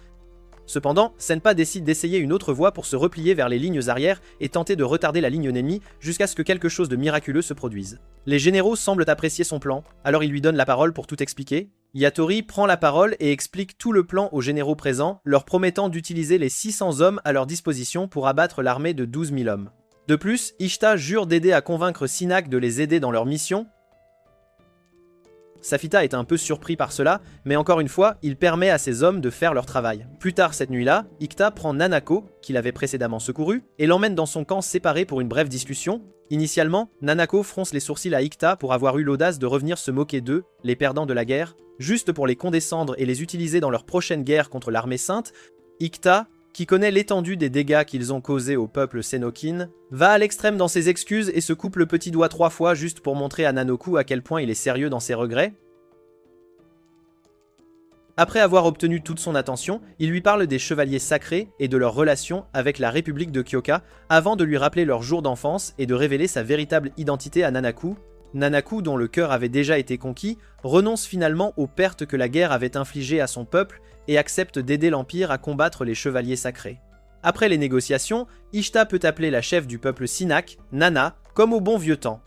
Cependant, Senpa décide d'essayer une autre voie pour se replier vers les lignes arrières et tenter de retarder la ligne ennemie jusqu'à ce que quelque chose de miraculeux se produise. Les généraux semblent apprécier son plan, alors ils lui donnent la parole pour tout expliquer. Yatori prend la parole et explique tout le plan aux généraux présents, leur promettant d'utiliser les 600 hommes à leur disposition pour abattre l'armée de 12 000 hommes. De plus, Ishta jure d'aider à convaincre Sinak de les aider dans leur mission. Safita est un peu surpris par cela, mais encore une fois, il permet à ses hommes de faire leur travail. Plus tard cette nuit-là, Ikta prend Nanako, qu'il avait précédemment secouru, et l'emmène dans son camp séparé pour une brève discussion. Initialement, Nanako fronce les sourcils à Ikta pour avoir eu l'audace de revenir se moquer d'eux, les perdants de la guerre, juste pour les condescendre et les utiliser dans leur prochaine guerre contre l'armée sainte. Ikta, qui connaît l'étendue des dégâts qu'ils ont causés au peuple Senokin, va à l'extrême dans ses excuses et se coupe le petit doigt 3 fois juste pour montrer à Nanoku à quel point il est sérieux dans ses regrets. Après avoir obtenu toute son attention, il lui parle des chevaliers sacrés et de leur relation avec la République de Kyoka avant de lui rappeler leur jour d'enfance et de révéler sa véritable identité à Nanaku. Nanaku, dont le cœur avait déjà été conquis, renonce finalement aux pertes que la guerre avait infligées à son peuple et accepte d'aider l'Empire à combattre les chevaliers sacrés. Après les négociations, Ishta peut appeler la chef du peuple Sinak, Nana, comme au bon vieux temps.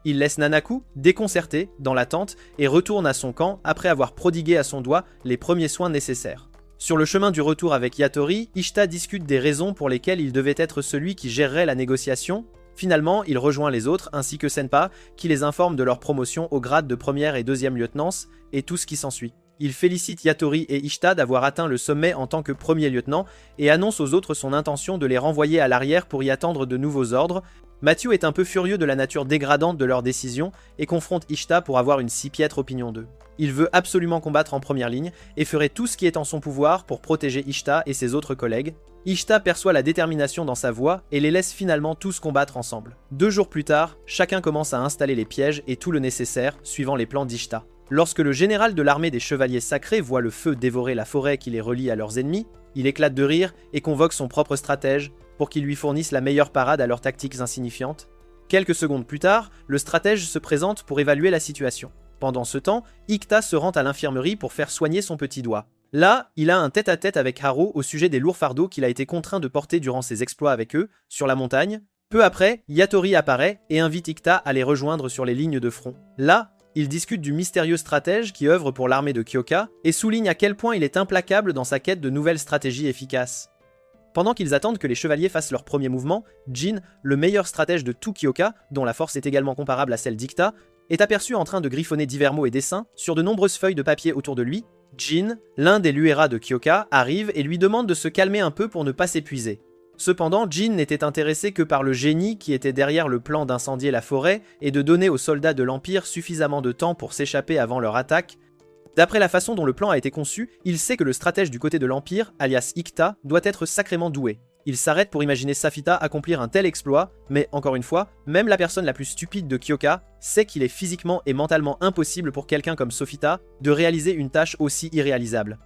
Il laisse Nanaku, déconcerté, dans la tente et retourne à son camp après avoir prodigué à son doigt les premiers soins nécessaires. Sur le chemin du retour avec Yatori, Ishta discute des raisons pour lesquelles il devait être celui qui gérerait la négociation. Finalement, il rejoint les autres ainsi que Senpa, qui les informe de leur promotion au grade de première et deuxième lieutenance et tout ce qui s'ensuit. Il félicite Yatori et Ishta d'avoir atteint le sommet en tant que premier lieutenant et annonce aux autres son intention de les renvoyer à l'arrière pour y attendre de nouveaux ordres. Matthew est un peu furieux de la nature dégradante de leur décision et confronte Ishta pour avoir une si piètre opinion d'eux. Il veut absolument combattre en première ligne et ferait tout ce qui est en son pouvoir pour protéger Ishta et ses autres collègues. Ishta perçoit la détermination dans sa voix et les laisse finalement tous combattre ensemble. 2 jours plus tard, chacun commence à installer les pièges et tout le nécessaire, suivant les plans d'Ishta. Lorsque le général de l'armée des chevaliers sacrés voit le feu dévorer la forêt qui les relie à leurs ennemis, il éclate de rire et convoque son propre stratège pour qu'il lui fournisse la meilleure parade à leurs tactiques insignifiantes. Quelques secondes plus tard, le stratège se présente pour évaluer la situation. Pendant ce temps, Ikta se rend à l'infirmerie pour faire soigner son petit doigt. Là, il a un tête-à-tête avec Haro au sujet des lourds fardeaux qu'il a été contraint de porter durant ses exploits avec eux, sur la montagne. Peu après, Yatori apparaît et invite Ikta à les rejoindre sur les lignes de front. Là, il discute du mystérieux stratège qui œuvre pour l'armée de Kyoka et souligne à quel point il est implacable dans sa quête de nouvelles stratégies efficaces. Pendant qu'ils attendent que les chevaliers fassent leur premier mouvement, Jin, le meilleur stratège de tout Kyoka, dont la force est également comparable à celle d'Ikta, est aperçu en train de griffonner divers mots et dessins sur de nombreuses feuilles de papier autour de lui. Jin, l'un des Luera de Kyoka, arrive et lui demande de se calmer un peu pour ne pas s'épuiser. Cependant, Jin n'était intéressé que par le génie qui était derrière le plan d'incendier la forêt et de donner aux soldats de l'Empire suffisamment de temps pour s'échapper avant leur attaque. D'après la façon dont le plan a été conçu, il sait que le stratège du côté de l'Empire, alias Ikta, doit être sacrément doué. Il s'arrête pour imaginer Safita accomplir un tel exploit, mais encore une fois, même la personne la plus stupide de Kyoka sait qu'il est physiquement et mentalement impossible pour quelqu'un comme Safita de réaliser une tâche aussi irréalisable.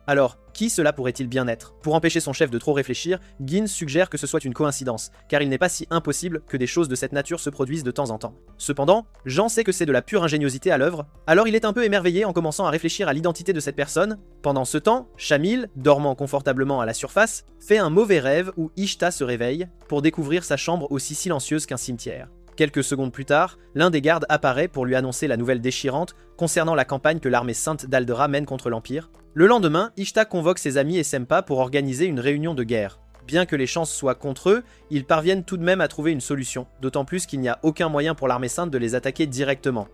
Alors, qui cela pourrait-il bien être? Pour empêcher son chef de trop réfléchir, Gin suggère que ce soit une coïncidence, car il n'est pas si impossible que des choses de cette nature se produisent de temps en temps. Cependant, Jean sait que c'est de la pure ingéniosité à l'œuvre, alors il est un peu émerveillé en commençant à réfléchir à l'identité de cette personne. Pendant ce temps, Shamil, dormant confortablement à la surface, fait un mauvais rêve où Ishta se réveille pour découvrir sa chambre aussi silencieuse qu'un cimetière. Quelques secondes plus tard, l'un des gardes apparaît pour lui annoncer la nouvelle déchirante concernant la campagne que l'armée sainte d'Aldera mène contre l'Empire. Le lendemain, Ishta convoque ses amis et Senpa pour organiser une réunion de guerre. Bien que les chances soient contre eux, ils parviennent tout de même à trouver une solution, d'autant plus qu'il n'y a aucun moyen pour l'armée sainte de les attaquer directement.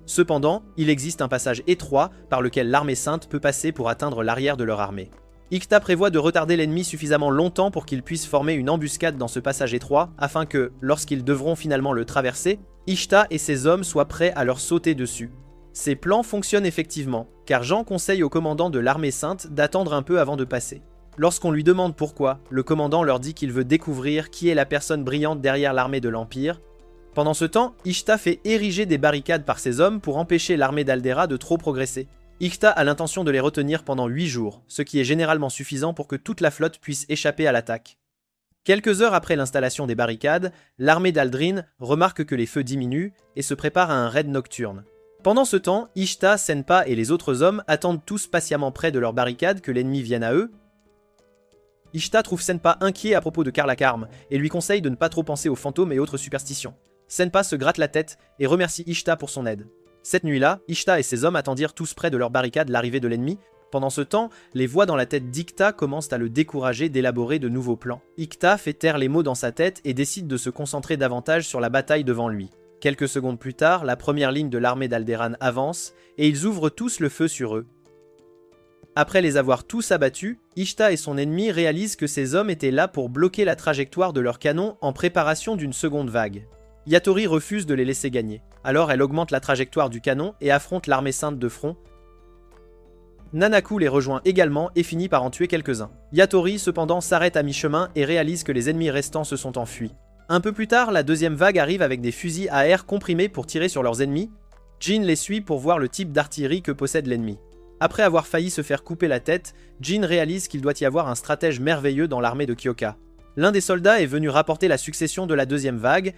Cependant, il existe un passage étroit par lequel l'armée sainte peut passer pour atteindre l'arrière de leur armée. Ikta prévoit de retarder l'ennemi suffisamment longtemps pour qu'il puisse former une embuscade dans ce passage étroit, afin que, lorsqu'ils devront finalement le traverser, Ishta et ses hommes soient prêts à leur sauter dessus. Ces plans fonctionnent effectivement, car Jean conseille au commandant de l'armée sainte d'attendre un peu avant de passer. Lorsqu'on lui demande pourquoi, le commandant leur dit qu'il veut découvrir qui est la personne brillante derrière l'armée de l'Empire. Pendant ce temps, Ishta fait ériger des barricades par ses hommes pour empêcher l'armée d'Aldera de trop progresser. Ikta a l'intention de les retenir pendant 8 jours, ce qui est généralement suffisant pour que toute la flotte puisse échapper à l'attaque. Quelques heures après l'installation des barricades, l'armée d'Aldrin remarque que les feux diminuent et se prépare à un raid nocturne. Pendant ce temps, Ishta, Senpa et les autres hommes attendent tous patiemment près de leurs barricades que l'ennemi vienne à eux. Ishta trouve Senpa inquiet à propos de Karlakarm et lui conseille de ne pas trop penser aux fantômes et autres superstitions. Senpa se gratte la tête et remercie Ishta pour son aide. Cette nuit-là, Ishta et ses hommes attendirent tous près de leur barricade l'arrivée de l'ennemi. Pendant ce temps, les voix dans la tête d'Ikta commencent à le décourager d'élaborer de nouveaux plans. Ikta fait taire les mots dans sa tête et décide de se concentrer davantage sur la bataille devant lui. Quelques secondes plus tard, la première ligne de l'armée d'Alderan avance et ils ouvrent tous le feu sur eux. Après les avoir tous abattus, Ishta et son ennemi réalisent que ces hommes étaient là pour bloquer la trajectoire de leurs canons en préparation d'une seconde vague. Yatori refuse de les laisser gagner. Alors elle augmente la trajectoire du canon et affronte l'armée sainte de front. Nanaku les rejoint également et finit par en tuer quelques-uns. Yatori cependant s'arrête à mi-chemin et réalise que les ennemis restants se sont enfuis. Un peu plus tard, la deuxième vague arrive avec des fusils à air comprimés pour tirer sur leurs ennemis. Jin les suit pour voir le type d'artillerie que possède l'ennemi. Après avoir failli se faire couper la tête, Jin réalise qu'il doit y avoir un stratège merveilleux dans l'armée de Kyoka. L'un des soldats est venu rapporter la succession de la deuxième vague.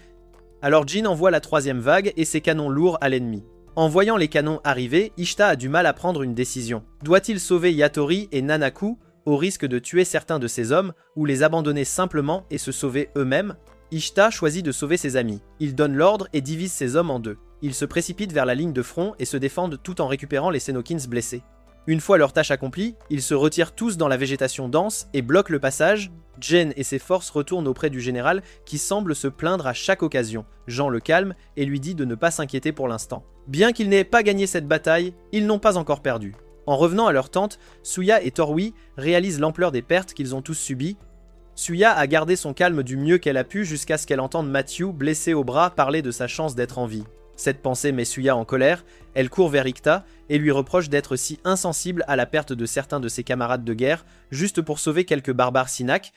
Alors Jin envoie la troisième vague et ses canons lourds à l'ennemi. En voyant les canons arriver, Ishta a du mal à prendre une décision. Doit-il sauver Yatori et Nanaku au risque de tuer certains de ses hommes ou les abandonner simplement et se sauver eux-mêmes? Ishta choisit de sauver ses amis. Il donne l'ordre et divise ses hommes en deux. Ils se précipitent vers la ligne de front et se défendent tout en récupérant les Senokins blessés. Une fois leur tâche accomplie, ils se retirent tous dans la végétation dense et bloquent le passage. Jen et ses forces retournent auprès du général qui semble se plaindre à chaque occasion. Jean le calme et lui dit de ne pas s'inquiéter pour l'instant. Bien qu'ils n'aient pas gagné cette bataille, ils n'ont pas encore perdu. En revenant à leur tente, Suya et Torwi réalisent l'ampleur des pertes qu'ils ont tous subies. Suya a gardé son calme du mieux qu'elle a pu jusqu'à ce qu'elle entende Matthew, blessé au bras, parler de sa chance d'être en vie. Cette pensée met Suya en colère, elle court vers Ikta et lui reproche d'être si insensible à la perte de certains de ses camarades de guerre, juste pour sauver quelques barbares Sinak.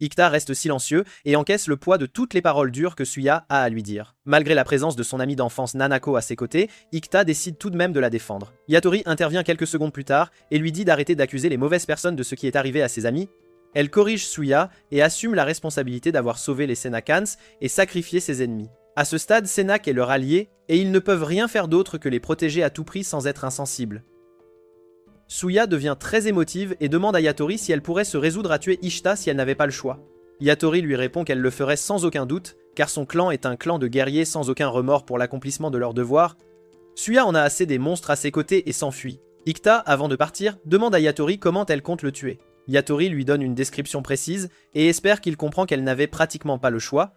Ikta reste silencieux et encaisse le poids de toutes les paroles dures que Suya a à lui dire. Malgré la présence de son ami d'enfance Nanako à ses côtés, Ikta décide tout de même de la défendre. Yatori intervient quelques secondes plus tard et lui dit d'arrêter d'accuser les mauvaises personnes de ce qui est arrivé à ses amis. Elle corrige Suya et assume la responsabilité d'avoir sauvé les Senakans et sacrifié ses ennemis. À ce stade, Senak est leur allié et ils ne peuvent rien faire d'autre que les protéger à tout prix sans être insensibles. Suya devient très émotive et demande à Yatori si elle pourrait se résoudre à tuer Ishita si elle n'avait pas le choix. Yatori lui répond qu'elle le ferait sans aucun doute, car son clan est un clan de guerriers sans aucun remords pour l'accomplissement de leurs devoirs. Suya en a assez des monstres à ses côtés et s'enfuit. Ikta, avant de partir, demande à Yatori comment elle compte le tuer. Yatori lui donne une description précise et espère qu'il comprend qu'elle n'avait pratiquement pas le choix.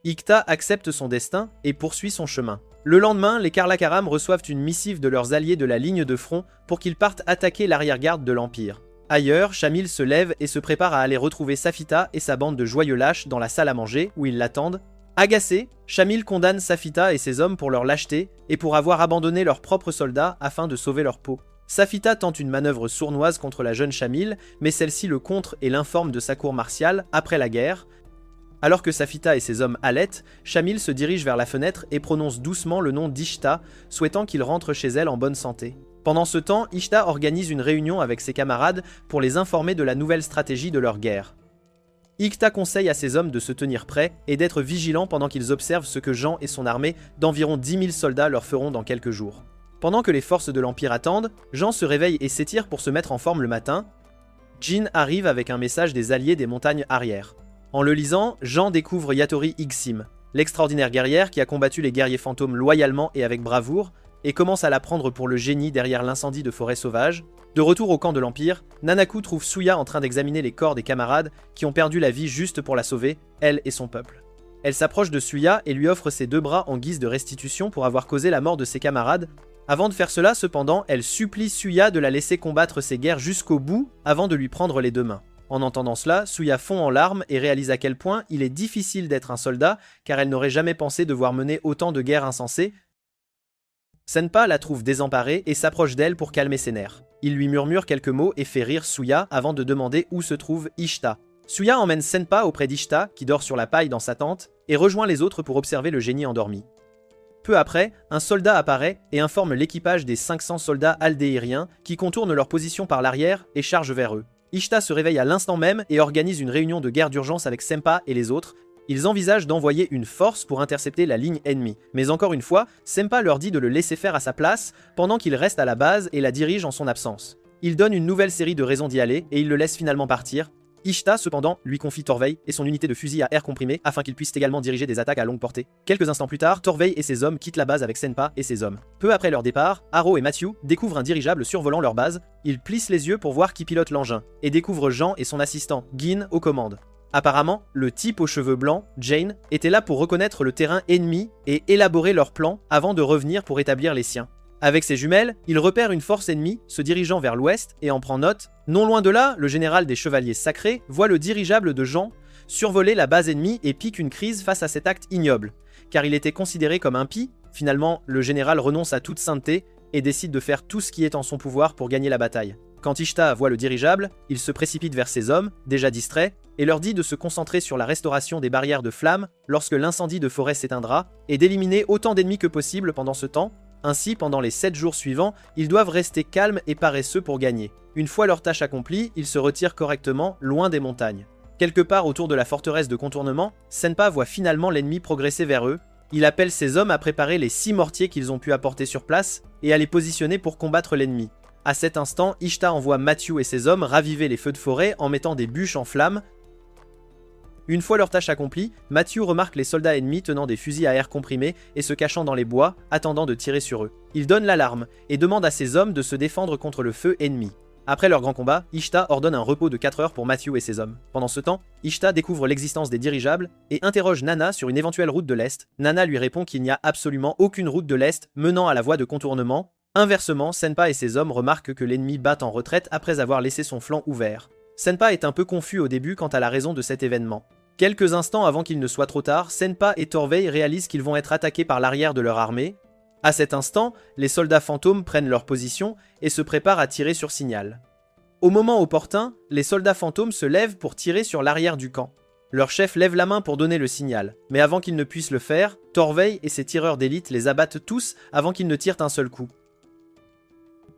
Ikta accepte son destin et poursuit son chemin. Le lendemain, les Carlakaram reçoivent une missive de leurs alliés de la ligne de front pour qu'ils partent attaquer l'arrière-garde de l'Empire. Ailleurs, Shamil se lève et se prépare à aller retrouver Safita et sa bande de joyeux lâches dans la salle à manger où ils l'attendent. Agacé, Shamil condamne Safita et ses hommes pour leur lâcheté et pour avoir abandonné leurs propres soldats afin de sauver leur peau. Safita tente une manœuvre sournoise contre la jeune Shamil, mais celle-ci le contre et l'informe de sa cour martiale après la guerre. Alors que Safita et ses hommes halètent, Shamil se dirige vers la fenêtre et prononce doucement le nom d'Ishta, souhaitant qu'il rentre chez elle en bonne santé. Pendant ce temps, Ishta organise une réunion avec ses camarades pour les informer de la nouvelle stratégie de leur guerre. Ikta conseille à ses hommes de se tenir prêts et d'être vigilants pendant qu'ils observent ce que Jean et son armée d'environ 10 000 soldats leur feront dans quelques jours. Pendant que les forces de l'Empire attendent, Jean se réveille et s'étire pour se mettre en forme le matin. Jin arrive avec un message des alliés des montagnes arrière. En le lisant, Jean découvre Yatori Igsim, l'extraordinaire guerrière qui a combattu les guerriers fantômes loyalement et avec bravoure, et commence à la prendre pour le génie derrière l'incendie de forêt sauvage. De retour au camp de l'Empire, Nanaku trouve Suya en train d'examiner les corps des camarades qui ont perdu la vie juste pour la sauver, elle et son peuple. Elle s'approche de Suya et lui offre ses 2 bras en guise de restitution pour avoir causé la mort de ses camarades. Avant de faire cela, cependant, elle supplie Suya de la laisser combattre ses guerres jusqu'au bout avant de lui prendre les 2 mains. En entendant cela, Suya fond en larmes et réalise à quel point il est difficile d'être un soldat, car elle n'aurait jamais pensé devoir mener autant de guerres insensées. Senpa la trouve désemparée et s'approche d'elle pour calmer ses nerfs. Il lui murmure quelques mots et fait rire Suya avant de demander où se trouve Ishita. Suya emmène Senpa auprès d'Ishita, qui dort sur la paille dans sa tente, et rejoint les autres pour observer le génie endormi. Peu après, un soldat apparaît et informe l'équipage des 500 soldats aldéiriens qui contournent leur position par l'arrière et chargent vers eux. Ishita se réveille à l'instant même et organise une réunion de guerre d'urgence avec Senpa et les autres. Ils envisagent d'envoyer une force pour intercepter la ligne ennemie. Mais encore une fois, Senpa leur dit de le laisser faire à sa place pendant qu'il reste à la base et la dirige en son absence. Il donne une nouvelle série de raisons d'y aller et il le laisse finalement partir. Ishita, cependant, lui confie Torvey et son unité de fusil à air comprimé afin qu'il puisse également diriger des attaques à longue portée. Quelques instants plus tard, Torvey et ses hommes quittent la base avec Senpa et ses hommes. Peu après leur départ, Haro et Matthew découvrent un dirigeable survolant leur base. Ils plissent les yeux pour voir qui pilote l'engin et découvrent Jean et son assistant, Gin, aux commandes. Apparemment, le type aux cheveux blancs, Jane, était là pour reconnaître le terrain ennemi et élaborer leur plan avant de revenir pour établir les siens. Avec ses jumelles, il repère une force ennemie se dirigeant vers l'ouest et en prend note. Non loin de là, le général des Chevaliers Sacrés voit le dirigeable de Jean survoler la base ennemie et pique une crise face à cet acte ignoble. Car il était considéré comme impie, finalement, le général renonce à toute sainteté et décide de faire tout ce qui est en son pouvoir pour gagner la bataille. Quand Ishita voit le dirigeable, il se précipite vers ses hommes, déjà distraits, et leur dit de se concentrer sur la restauration des barrières de flammes lorsque l'incendie de forêt s'éteindra, et d'éliminer autant d'ennemis que possible pendant ce temps. Ainsi, pendant les 7 jours suivants, ils doivent rester calmes et paresseux pour gagner. Une fois leur tâche accomplie, ils se retirent correctement, loin des montagnes. Quelque part autour de la forteresse de contournement, Senpa voit finalement l'ennemi progresser vers eux. Il appelle ses hommes à préparer les 6 mortiers qu'ils ont pu apporter sur place et à les positionner pour combattre l'ennemi. À cet instant, Ishita envoie Matthew et ses hommes raviver les feux de forêt en mettant des bûches en flammes. Une fois leur tâche accomplie, Matthew remarque les soldats ennemis tenant des fusils à air comprimés et se cachant dans les bois, attendant de tirer sur eux. Il donne l'alarme et demande à ses hommes de se défendre contre le feu ennemi. Après leur grand combat, Ishita ordonne un repos de 4 heures pour Matthew et ses hommes. Pendant ce temps, Ishita découvre l'existence des dirigeables et interroge Nana sur une éventuelle route de l'Est. Nana lui répond qu'il n'y a absolument aucune route de l'Est menant à la voie de contournement. Inversement, Senpa et ses hommes remarquent que l'ennemi bat en retraite après avoir laissé son flanc ouvert. Senpa est un peu confus au début quant à la raison de cet événement. Quelques instants avant qu'il ne soit trop tard, Senpa et Torvey réalisent qu'ils vont être attaqués par l'arrière de leur armée. À cet instant, les soldats fantômes prennent leur position et se préparent à tirer sur signal. Au moment opportun, les soldats fantômes se lèvent pour tirer sur l'arrière du camp. Leur chef lève la main pour donner le signal, mais avant qu'ils ne puissent le faire, Torveil et ses tireurs d'élite les abattent tous avant qu'ils ne tirent un seul coup.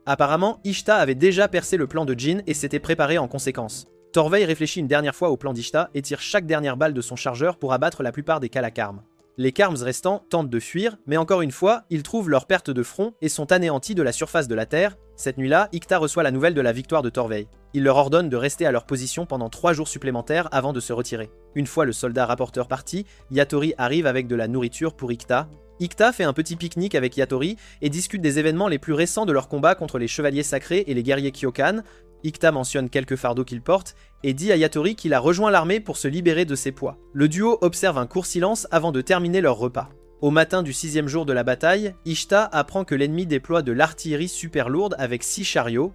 Apparemment, Ishta avait déjà percé le plan de Jin et s'était préparé en conséquence. Torveil réfléchit une dernière fois au plan d'Ishta et tire chaque dernière balle de son chargeur pour abattre la plupart des Kalakarms. Les Karms restants tentent de fuir, mais encore une fois, ils trouvent leur perte de front et sont anéantis de la surface de la Terre. Cette nuit-là, Ikta reçoit la nouvelle de la victoire de Torveil. Il leur ordonne de rester à leur position pendant 3 jours supplémentaires avant de se retirer. Une fois le soldat rapporteur parti, Yatori arrive avec de la nourriture pour Ikta. Ikta fait un petit pique-nique avec Yatori et discute des événements les plus récents de leur combat contre les chevaliers sacrés et les guerriers Kyokan. Ikta mentionne quelques fardeaux qu'il porte et dit à Yatori qu'il a rejoint l'armée pour se libérer de ses poids. Le duo observe un court silence avant de terminer leur repas. Au matin du 6e jour de la bataille, Ishta apprend que l'ennemi déploie de l'artillerie super lourde avec 6 chariots.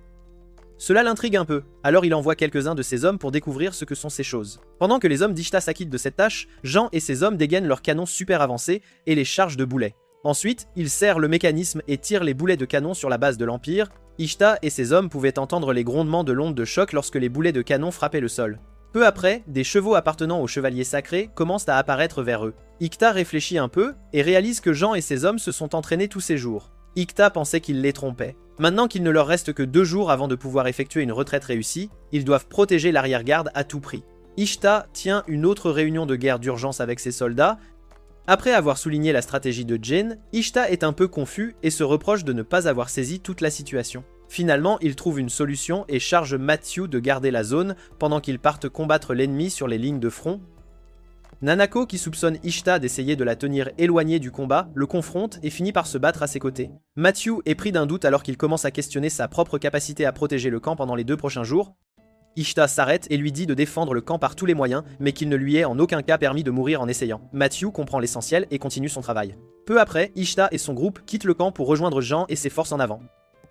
Cela l'intrigue un peu, alors il envoie quelques-uns de ses hommes pour découvrir ce que sont ces choses. Pendant que les hommes d'Ishta s'acquittent de cette tâche, Jean et ses hommes dégainent leurs canons super avancés et les chargent de boulets. Ensuite, ils serrent le mécanisme et tirent les boulets de canon sur la base de l'Empire. Ishta et ses hommes pouvaient entendre les grondements de l'onde de choc lorsque les boulets de canon frappaient le sol. Peu après, des chevaux appartenant aux chevaliers sacrés commencent à apparaître vers eux. Ikta réfléchit un peu et réalise que Jean et ses hommes se sont entraînés tous ces jours. Ikta pensait qu'il les trompait. Maintenant qu'il ne leur reste que 2 jours avant de pouvoir effectuer une retraite réussie, ils doivent protéger l'arrière-garde à tout prix. Ishta tient une autre réunion de guerre d'urgence avec ses soldats. Après avoir souligné la stratégie de Jin, Ishta est un peu confus et se reproche de ne pas avoir saisi toute la situation. Finalement, il trouve une solution et charge Matthew de garder la zone pendant qu'ils partent combattre l'ennemi sur les lignes de front. Nanako, qui soupçonne Ishta d'essayer de la tenir éloignée du combat, le confronte et finit par se battre à ses côtés. Matthew est pris d'un doute alors qu'il commence à questionner sa propre capacité à protéger le camp pendant les 2 prochains jours. Ishta s'arrête et lui dit de défendre le camp par tous les moyens, mais qu'il ne lui est en aucun cas permis de mourir en essayant. Matthew comprend l'essentiel et continue son travail. Peu après, Ishta et son groupe quittent le camp pour rejoindre Jean et ses forces en avant.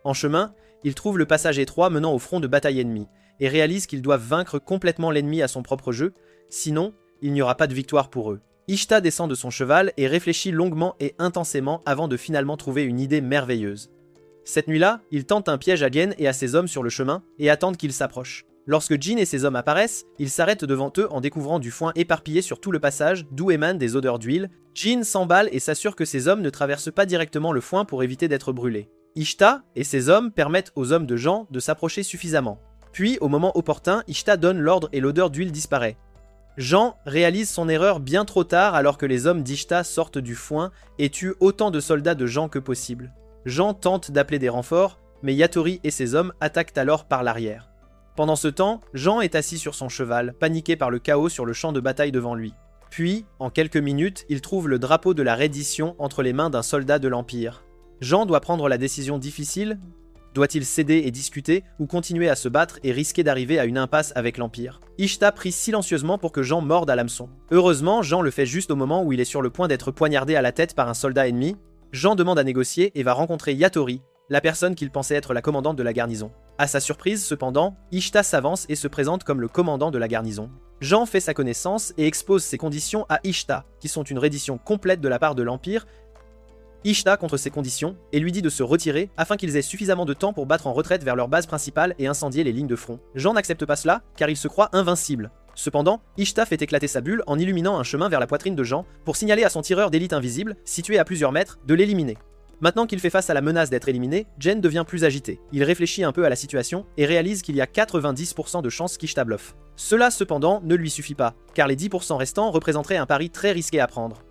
En chemin, ils trouvent le passage étroit menant au front de bataille ennemi, et réalisent qu'ils doivent vaincre complètement l'ennemi à son propre jeu, sinon, il n'y aura pas de victoire pour eux. Ishta descend de son cheval et réfléchit longuement et intensément avant de finalement trouver une idée merveilleuse. Cette nuit-là, il tente un piège à Gen et à ses hommes sur le chemin et attendent qu'ils s'approchent. Lorsque Jin et ses hommes apparaissent, ils s'arrêtent devant eux en découvrant du foin éparpillé sur tout le passage, d'où émanent des odeurs d'huile. Jin s'emballe et s'assure que ses hommes ne traversent pas directement le foin pour éviter d'être brûlés. Ishta et ses hommes permettent aux hommes de Jean de s'approcher suffisamment. Puis, au moment opportun, Ishta donne l'ordre et l'odeur d'huile disparaît. Jean réalise son erreur bien trop tard alors que les hommes d'Ishta sortent du foin et tuent autant de soldats de Jean que possible. Jean tente d'appeler des renforts, mais Yatori et ses hommes attaquent alors par l'arrière. Pendant ce temps, Jean est assis sur son cheval, paniqué par le chaos sur le champ de bataille devant lui. Puis, en quelques minutes, il trouve le drapeau de la reddition entre les mains d'un soldat de l'Empire. Jean doit prendre la décision difficile. Doit-il céder et discuter, ou continuer à se battre et risquer d'arriver à une impasse avec l'Empire? Ishta prie silencieusement pour que Jean morde à l'hameçon. Heureusement, Jean le fait juste au moment où il est sur le point d'être poignardé à la tête par un soldat ennemi. Jean demande à négocier et va rencontrer Yatori, la personne qu'il pensait être la commandante de la garnison. À sa surprise, cependant, Ishta s'avance et se présente comme le commandant de la garnison. Jean fait sa connaissance et expose ses conditions à Ishta, qui sont une reddition complète de la part de l'Empire. Ishta contre ces conditions et lui dit de se retirer afin qu'ils aient suffisamment de temps pour battre en retraite vers leur base principale et incendier les lignes de front. Jean n'accepte pas cela car il se croit invincible. Cependant, Ishta fait éclater sa bulle en illuminant un chemin vers la poitrine de Jean pour signaler à son tireur d'élite invisible, situé à plusieurs mètres, de l'éliminer. Maintenant qu'il fait face à la menace d'être éliminé, Jen devient plus agité. Il réfléchit un peu à la situation et réalise qu'il y a 90% de chances qu'Ishta bluffe. Cela cependant ne lui suffit pas, car les 10% restants représenteraient un pari très risqué à prendre.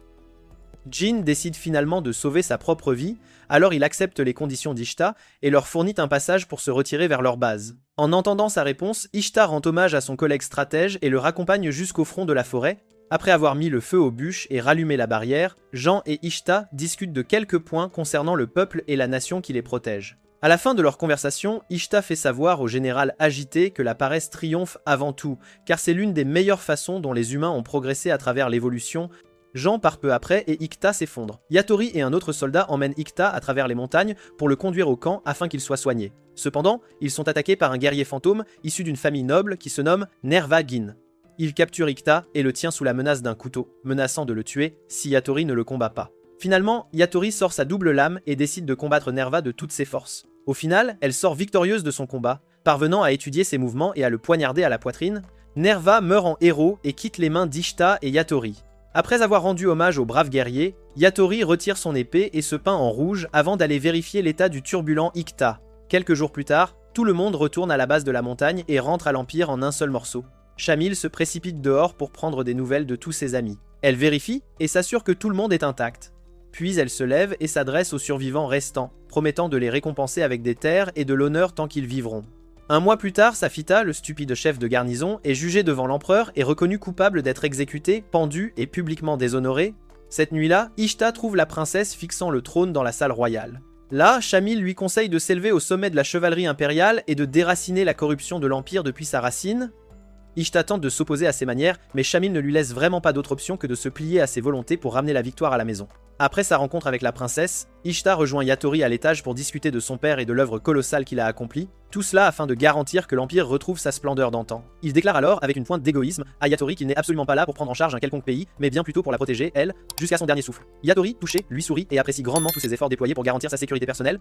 Jin décide finalement de sauver sa propre vie, alors il accepte les conditions d'Ishta et leur fournit un passage pour se retirer vers leur base. En entendant sa réponse, Ishta rend hommage à son collègue stratège et le raccompagne jusqu'au front de la forêt. Après avoir mis le feu aux bûches et rallumé la barrière, Jean et Ishta discutent de quelques points concernant le peuple et la nation qui les protège. À la fin de leur conversation, Ishta fait savoir au général agité que la paresse triomphe avant tout, car c'est l'une des meilleures façons dont les humains ont progressé à travers l'évolution. Jean part peu après et Ikta s'effondre. Yatori et un autre soldat emmènent Ikta à travers les montagnes pour le conduire au camp afin qu'il soit soigné. Cependant, ils sont attaqués par un guerrier fantôme issu d'une famille noble qui se nomme Nerva-Gin. Il capture Ikta et le tient sous la menace d'un couteau, menaçant de le tuer si Yatori ne le combat pas. Finalement, Yatori sort sa double lame et décide de combattre Nerva de toutes ses forces. Au final, elle sort victorieuse de son combat, parvenant à étudier ses mouvements et à le poignarder à la poitrine. Nerva meurt en héros et quitte les mains d'Ishta et Yatori. Après avoir rendu hommage au brave guerrier, Yatori retire son épée et se peint en rouge avant d'aller vérifier l'état du turbulent Ikta. Quelques jours plus tard, tout le monde retourne à la base de la montagne et rentre à l'Empire en un seul morceau. Shamil se précipite dehors pour prendre des nouvelles de tous ses amis. Elle vérifie et s'assure que tout le monde est intact. Puis elle se lève et s'adresse aux survivants restants, promettant de les récompenser avec des terres et de l'honneur tant qu'ils vivront. Un mois plus tard, Safita, le stupide chef de garnison, est jugé devant l'empereur et reconnu coupable d'être exécuté, pendu et publiquement déshonoré. Cette nuit-là, Ishta trouve la princesse fixant le trône dans la salle royale. Là, Shamil lui conseille de s'élever au sommet de la chevalerie impériale et de déraciner la corruption de l'Empire depuis sa racine. Ishta tente de s'opposer à ses manières, mais Shamil ne lui laisse vraiment pas d'autre option que de se plier à ses volontés pour ramener la victoire à la maison. Après sa rencontre avec la princesse, Ishta rejoint Yatori à l'étage pour discuter de son père et de l'œuvre colossale qu'il a accomplie, tout cela afin de garantir que l'Empire retrouve sa splendeur d'antan. Il déclare alors, avec une pointe d'égoïsme, à Yatori qu'il n'est absolument pas là pour prendre en charge un quelconque pays, mais bien plutôt pour la protéger, elle, jusqu'à son dernier souffle. Yatori, touché, lui sourit et apprécie grandement tous ses efforts déployés pour garantir sa sécurité personnelle.